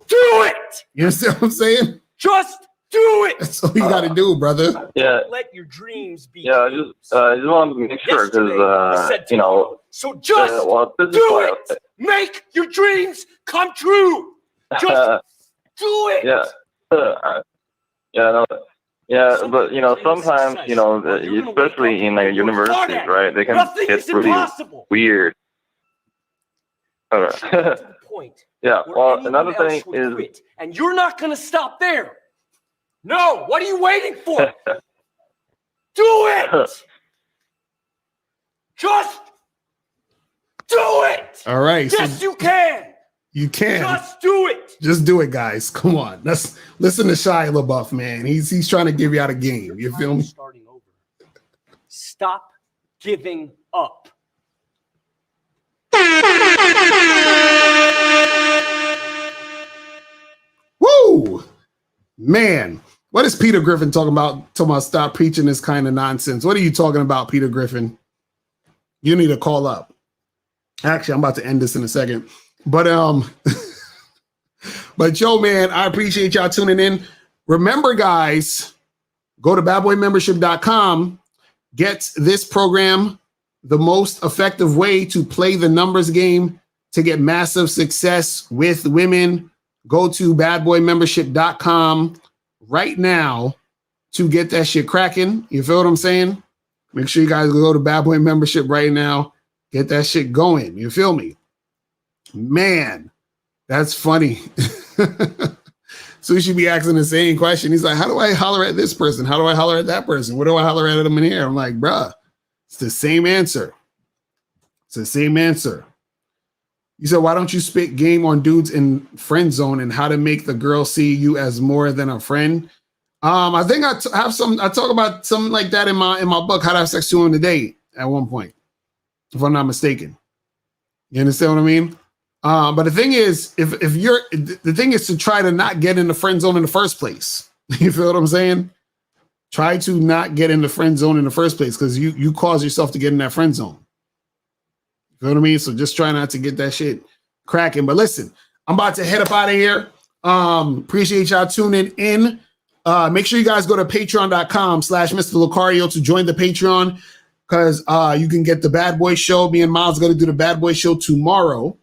Do it. You understand what I'm saying? Just do it. That's all you got to do, brother. Yeah. Let your dreams be. Yeah, I just wanted to make sure because you know. So just do it. Make your dreams come true. Just do it. Yeah. But you know, sometimes you know, especially in like universities, right? They can get really weird. Point. Yeah. Well, another thing is, quit. And you're not going to stop there. No. What are you waiting for? Do it. Just do it. All right. Yes, you can. You can. Just do it. Just do it, guys. Come on. Let's listen to Shia LaBeouf, man. He's trying to give you out a game. You feel me? Starting over. Stop giving up. Woo! Man, what is Peter Griffin talking about? Talking about stop preaching this kind of nonsense. What are you talking about, Peter Griffin? You need to call up. Actually, I'm about to end this in a second. But but yo, man, I appreciate y'all tuning in. Remember, guys, go to badboymembership.com. Get this program, the most effective way to play the numbers game to get massive success with women. Go to badboymembership.com right now to get that shit cracking. You feel what I'm saying? Make sure you guys go to Bad Boy Membership right now. Get that shit going. You feel me? Man, that's funny. So you should be asking the same question. He's like, how do I holler at this person? How do I holler at that person? What do I holler at them in here? I'm like, bruh, It's the same answer. It's the same answer. You said, why don't you spit game on dudes in friend zone and how to make the girl see you as more than a friend? I think I talk about something like that in my book, How to Have Sex 2 Women a Day, at one point, if I'm not mistaken. You understand what I mean? But the thing is, the thing is to try to not get in the friend zone in the first place. You feel what I'm saying? Try to not get in the friend zone in the first place, because you cause yourself to get in that friend zone. You feel what I mean? So just try not to get that shit cracking. But listen, I'm about to head up out of here. Appreciate y'all tuning in. Make sure you guys go to patreon.com/mr.locario to join the Patreon, because you can get the Bad Boy Show. Me and Miles are going to do the Bad Boy Show tomorrow.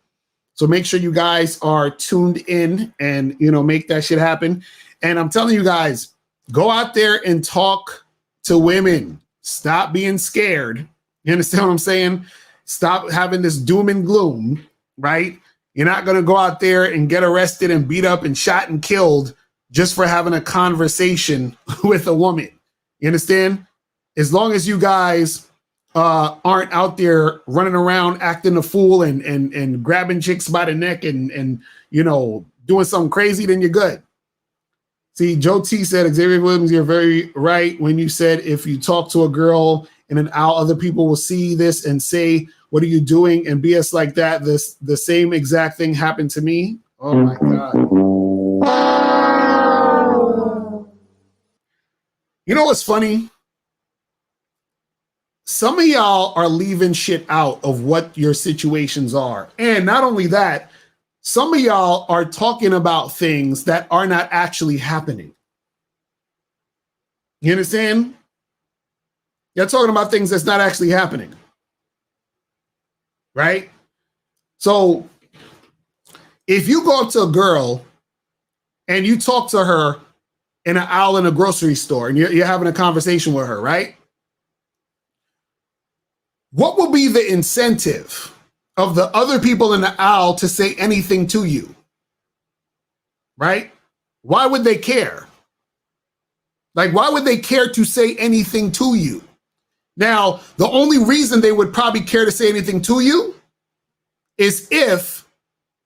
So make sure you guys are tuned in and, make that shit happen. And I'm telling you guys, go out there and talk to women. Stop being scared. You understand what I'm saying? Stop having this doom and gloom, right? You're not going to go out there and get arrested and beat up and shot and killed just for having a conversation with a woman. You understand? As long as you guys aren't out there running around acting a fool and grabbing chicks by the neck and doing something crazy, then you're good. See, Joe T said, Xavier Williams, you're very right when you said if you talk to a girl in an aisle, other people will see this and say, what are you doing? And BS like that. The same exact thing happened to me. Oh my God. You know what's funny? Some of y'all are leaving shit out of what your situations are. And not only that, some of y'all are talking about things that are not actually happening. You understand? You're talking about things that's not actually happening. Right? So if you go up to a girl and you talk to her in an aisle in a grocery store and you're having a conversation with her, right? What will be the incentive of the other people in the aisle to say anything to you? Right? Why would they care? Like, why would they care to say anything to you? Now, the only reason they would probably care to say anything to you is if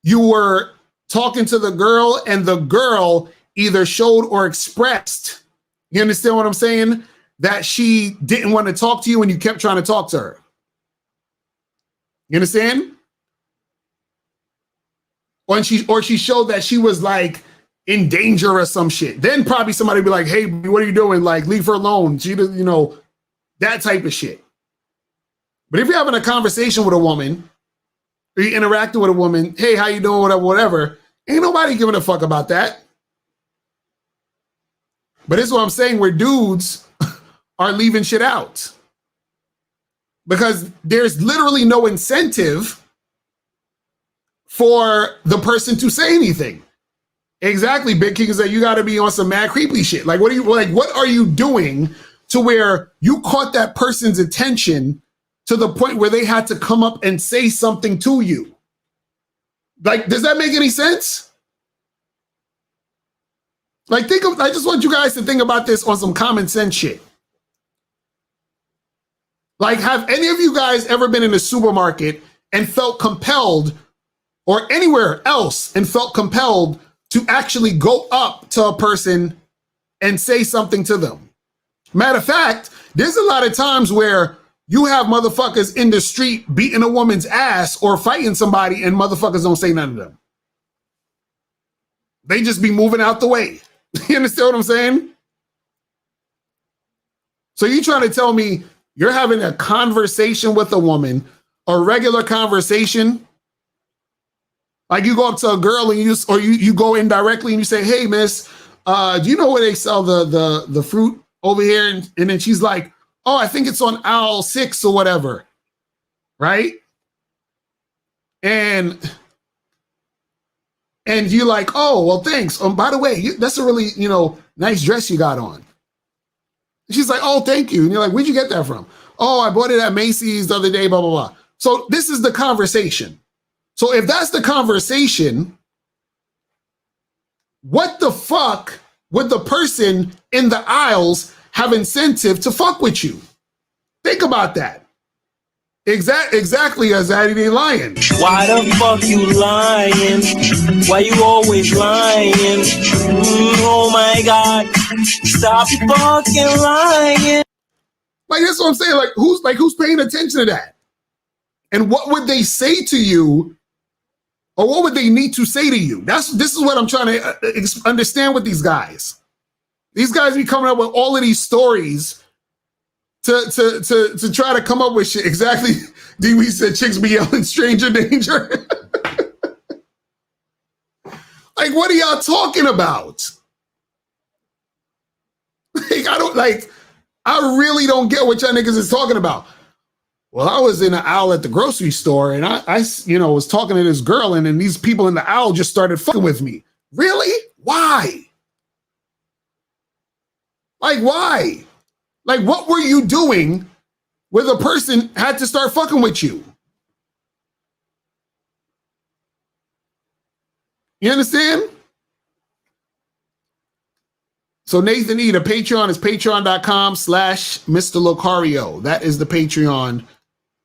you were talking to the girl and the girl either showed or expressed, you understand what I'm saying, that she didn't want to talk to you and you kept trying to talk to her. You understand? Or she showed that she was like in danger or some shit. Then probably somebody would be like, hey, what are you doing? Like, leave her alone. She does, that type of shit. But if you're having a conversation with a woman, or you're interacting with a woman, hey, how you doing? Whatever. Ain't nobody giving a fuck about that. But this is what I'm saying, where dudes are leaving shit out. Because there's literally no incentive for the person to say anything. Exactly, Big King, is that you got to be on some mad creepy shit. Like, what are you doing to where you caught that person's attention to the point where they had to come up and say something to you? Like, does that make any sense? Like, I just want you guys to think about this on some common sense shit. Like, have any of you guys ever been in a supermarket and felt compelled, or anywhere else and felt compelled to actually go up to a person and say something to them? Matter of fact, there's a lot of times where you have motherfuckers in the street beating a woman's ass or fighting somebody and motherfuckers don't say nothing to them. They just be moving out the way. You understand what I'm saying? So you trying to tell me you're having a conversation with a woman, a regular conversation? Like, you go up to a girl and you go in directly and you say, hey, miss, do you know where they sell the fruit over here? And then she's like, oh, I think it's on aisle 6 or whatever. Right? And you're like, oh, well, thanks. By the way, that's a really, nice dress you got on. She's like, oh, thank you. And you're like, where'd you get that from? Oh, I bought it at Macy's the other day, blah, blah, blah. So this is the conversation. So if that's the conversation, what the fuck would the person in the aisles have incentive to fuck with you? Think about that. Exactly, Azadi, they lying. Why the fuck you lying? Why you always lying? Oh my God, stop fucking lying. Like, that's what I'm saying. Who's paying attention to that? And what would they say to you, or what would they need to say to you? This is what I'm trying to understand with these guys. These guys be coming up with all of these stories to try to come up with shit. Exactly. D.W. said chicks be yelling stranger danger. Like, what are y'all talking about? I really don't get what y'all niggas is talking about. Well, I was in an aisle at the grocery store and I was talking to this girl and then these people in the aisle just started fucking with me. Really? Why? Like, why? Like, what were you doing where the person had to start fucking with you? You understand? So Nathan E, the Patreon is patreon.com/mr.locario. That is the Patreon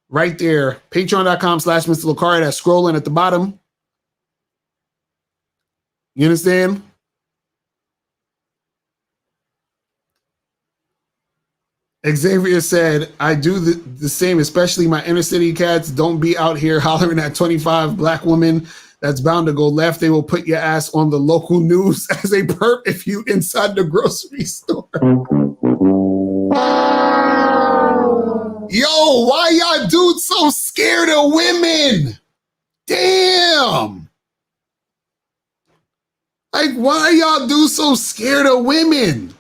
right there. Patreon.com/mr.locario. That's scrolling at the bottom. You understand? Xavier said, I do the same, especially my inner city cats. Don't be out here hollering at 25 black women. That's bound to go left. They will put your ass on the local news as a perp if you inside the grocery store. Yo, why y'all dudes so scared of women? Damn. Like, why y'all dudes so scared of women?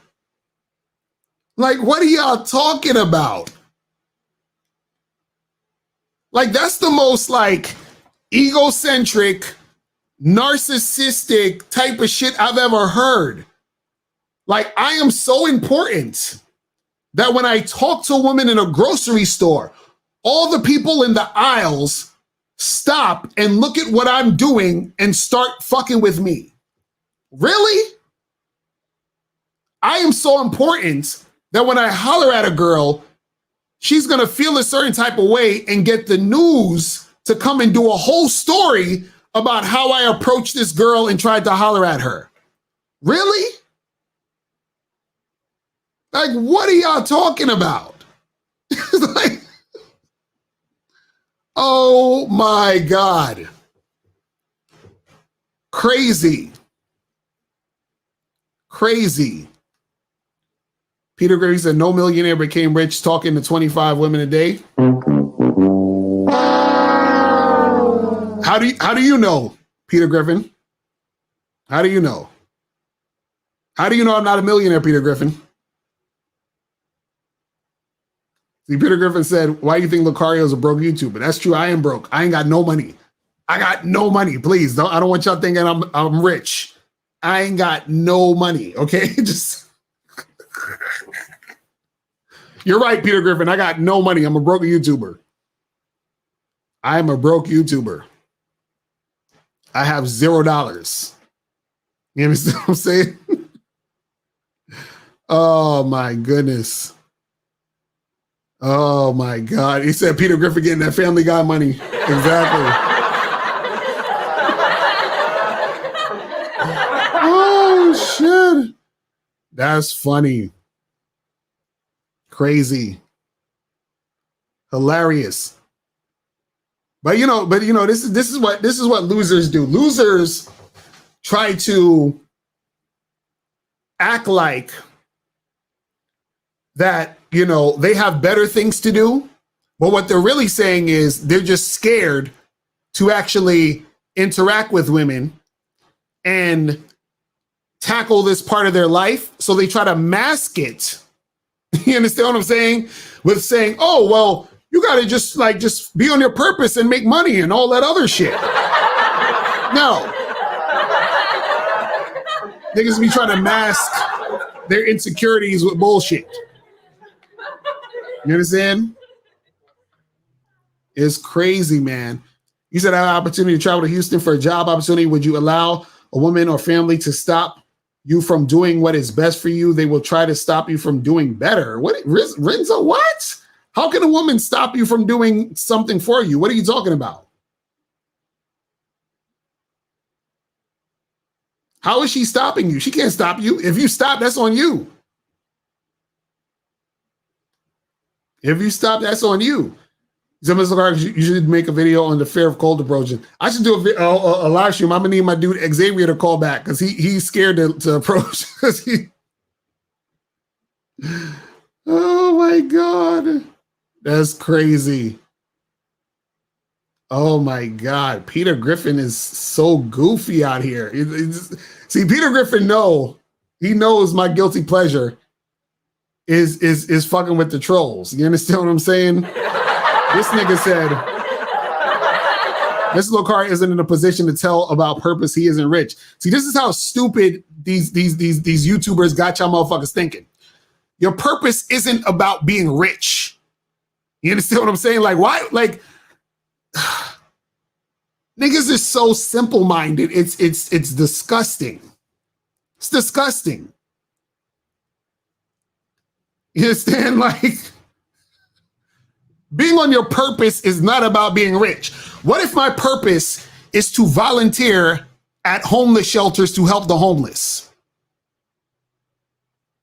Like, what are y'all talking about? Like, that's the most, like, egocentric, narcissistic type of shit I've ever heard. Like, I am so important that when I talk to a woman in a grocery store, all the people in the aisles stop and look at what I'm doing and start fucking with me. Really? I am so important that when I holler at a girl, she's gonna feel a certain type of way and get the news to come and do a whole story about how I approached this girl and tried to holler at her. Really? Like, what are y'all talking about? Like, oh my God. Crazy. Crazy. Peter Gray said, no millionaire became rich talking to 25 women a day. How do you know, Peter Griffin? How do you know? How do you know I'm not a millionaire, Peter Griffin? See, Peter Griffin said, why do you think Locario's a broke YouTuber? That's true. I am broke. I ain't got no money. I got no money. Please, I don't want y'all thinking I'm rich. I ain't got no money. Okay, just. You're right, Peter Griffin. I got no money. I'm a broke YouTuber. I'm a broke YouTuber. I have $0. You understand what I'm saying? Oh my goodness. Oh my God. He said Peter Griffin getting that Family Guy money. Exactly. Oh shit. That's funny. Crazy. Hilarious. But you know, this is what losers do. Losers try to act like that, they have better things to do. But what they're really saying is they're just scared to actually interact with women and tackle this part of their life. So they try to mask it. You understand what I'm saying? With saying, oh, well, you got to just be on your purpose and make money and all that other shit. No. Niggas be trying to mask their insecurities with bullshit. You understand? It's crazy, man. You said I had an opportunity to travel to Houston for a job opportunity. Would you allow a woman or family to stop you from doing what is best for you? They will try to stop you from doing better. What, Renzo, what? How can a woman stop you from doing something for you? What are you talking about? How is she stopping you? She can't stop you. If you stop, that's on you. If you stop, that's on you. So, Mr. Locario, you should make a video on the fear of cold approach. I should do a live stream. I'm gonna need my dude Xavier to call back because he's scared to approach. Oh my God, that's crazy. Oh my God, Peter Griffin is so goofy out here. See, Peter Griffin he knows my guilty pleasure is fucking with the trolls. You understand what I'm saying? This nigga said, Mr. Locario isn't in a position to tell about purpose. He isn't rich. See, this is how stupid these YouTubers got y'all motherfuckers thinking. Your purpose isn't about being rich. You understand what I'm saying? Like, why? Like, niggas are so simple-minded. It's disgusting. It's disgusting. You understand? Like, being on your purpose is not about being rich. What if my purpose is to volunteer at homeless shelters to help the homeless?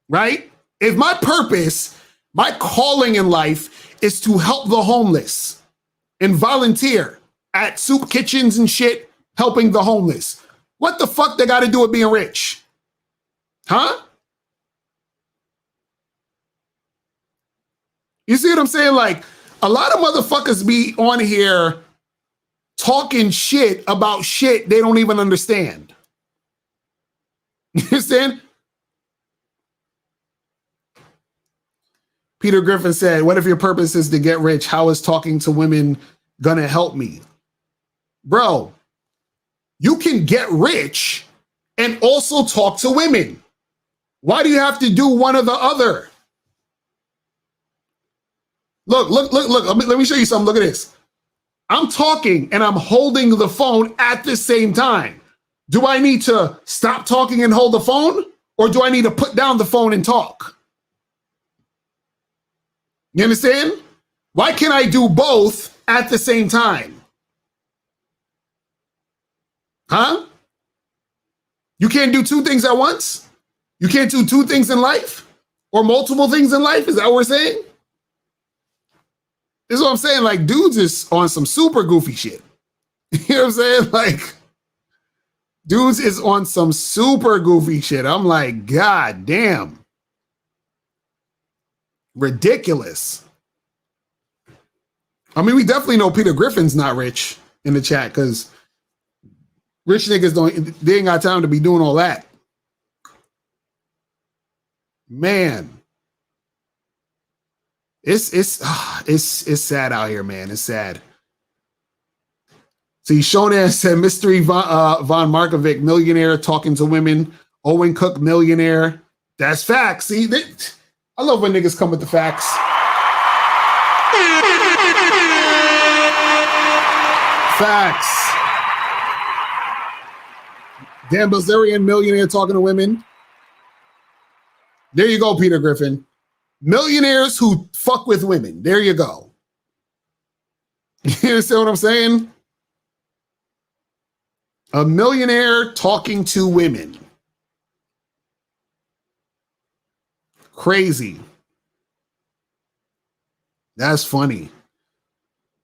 Right? If my purpose, my calling in life is to help the homeless and volunteer at soup kitchens and shit, helping the homeless, what the fuck they got to do with being rich? Huh? You see what I'm saying? Like, a lot of motherfuckers be on here talking shit about shit they don't even understand. You understand? Peter Griffin said, what if your purpose is to get rich? How is talking to women gonna help me? Bro, you can get rich and also talk to women. Why do you have to do one or the other? Look. Let me show you something. Look at this. I'm talking and I'm holding the phone at the same time. Do I need to stop talking and hold the phone? Or do I need to put down the phone and talk? You understand? Why can't I do both at the same time? Huh? You can't do two things at once? You can't do two things in life? Or multiple things in life? Is that what we're saying? This is what I'm saying. Like, dudes is on some super goofy shit. You know what I'm saying? Like, dudes is on some super goofy shit. I'm like, God damn. Ridiculous. I mean, we definitely know Peter Griffin's not rich in the chat because rich niggas they ain't got time to be doing all that. Man. It's sad out here, man. It's sad. See, Shonan said Mystery Von Markovic, millionaire talking to women. Owen Cook, millionaire. That's facts. See, I love when niggas come with the facts. Facts. Dan Bilzerian, millionaire talking to women. There you go, Peter Griffin. Millionaires who fuck with women. There you go. You understand what I'm saying? A millionaire talking to women. Crazy. That's funny.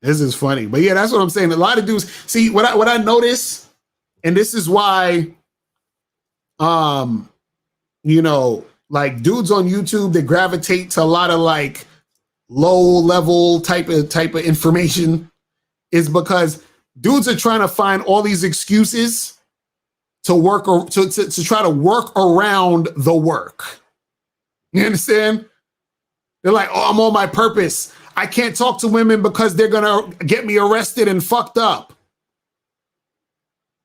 This is funny. But yeah, that's what I'm saying. A lot of dudes, see, what I notice, and this is why, you know, like dudes on YouTube, they gravitate to a lot of like low level type of information, is because dudes are trying to find all these excuses to work or to try to work around the work. You understand? They're like, oh, I'm on my purpose. I can't talk to women because they're gonna get me arrested and fucked up.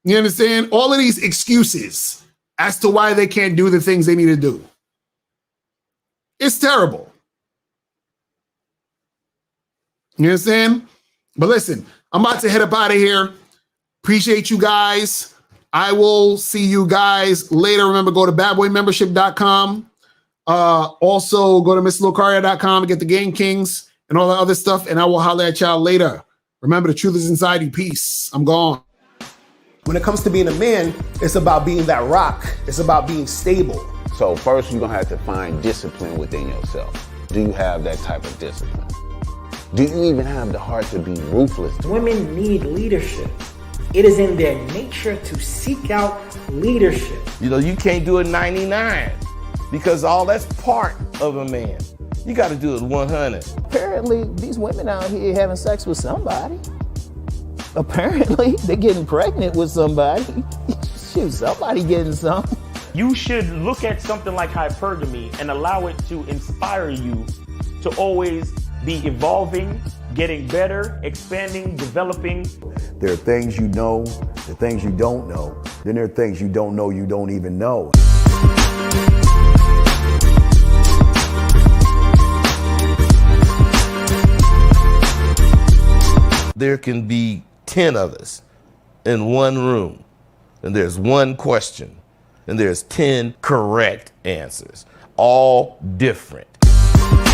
You understand? All of these excuses as to why they can't do the things they need to do. It's terrible. You understand? But listen, I'm about to head up out of here. Appreciate you guys. I will see you guys later. Remember, go to badboymembership.com. Also, go to mr.locario.com and get the Game Kings and all that other stuff. And I will holler at y'all later. Remember, the truth is inside you. Peace. I'm gone. When it comes to being a man, it's about being that rock. It's about being stable. So first, you're gonna have to find discipline within yourself. Do you have that type of discipline? Do you even have the heart to be ruthless? Women need leadership. It is in their nature to seek out leadership. You know, you can't do it 99 because all that's part of a man. You got to do it 100. Apparently, these women out here having sex with somebody. Apparently, they're getting pregnant with somebody. Shoot, somebody getting some. You should look at something like hypergamy and allow it to inspire you to always be evolving, getting better, expanding, developing. There are things you know, the things you don't know. Then there are things you don't know you don't even know. There can be 10 of us in one room, and there's one question, and there's 10 correct answers, all different.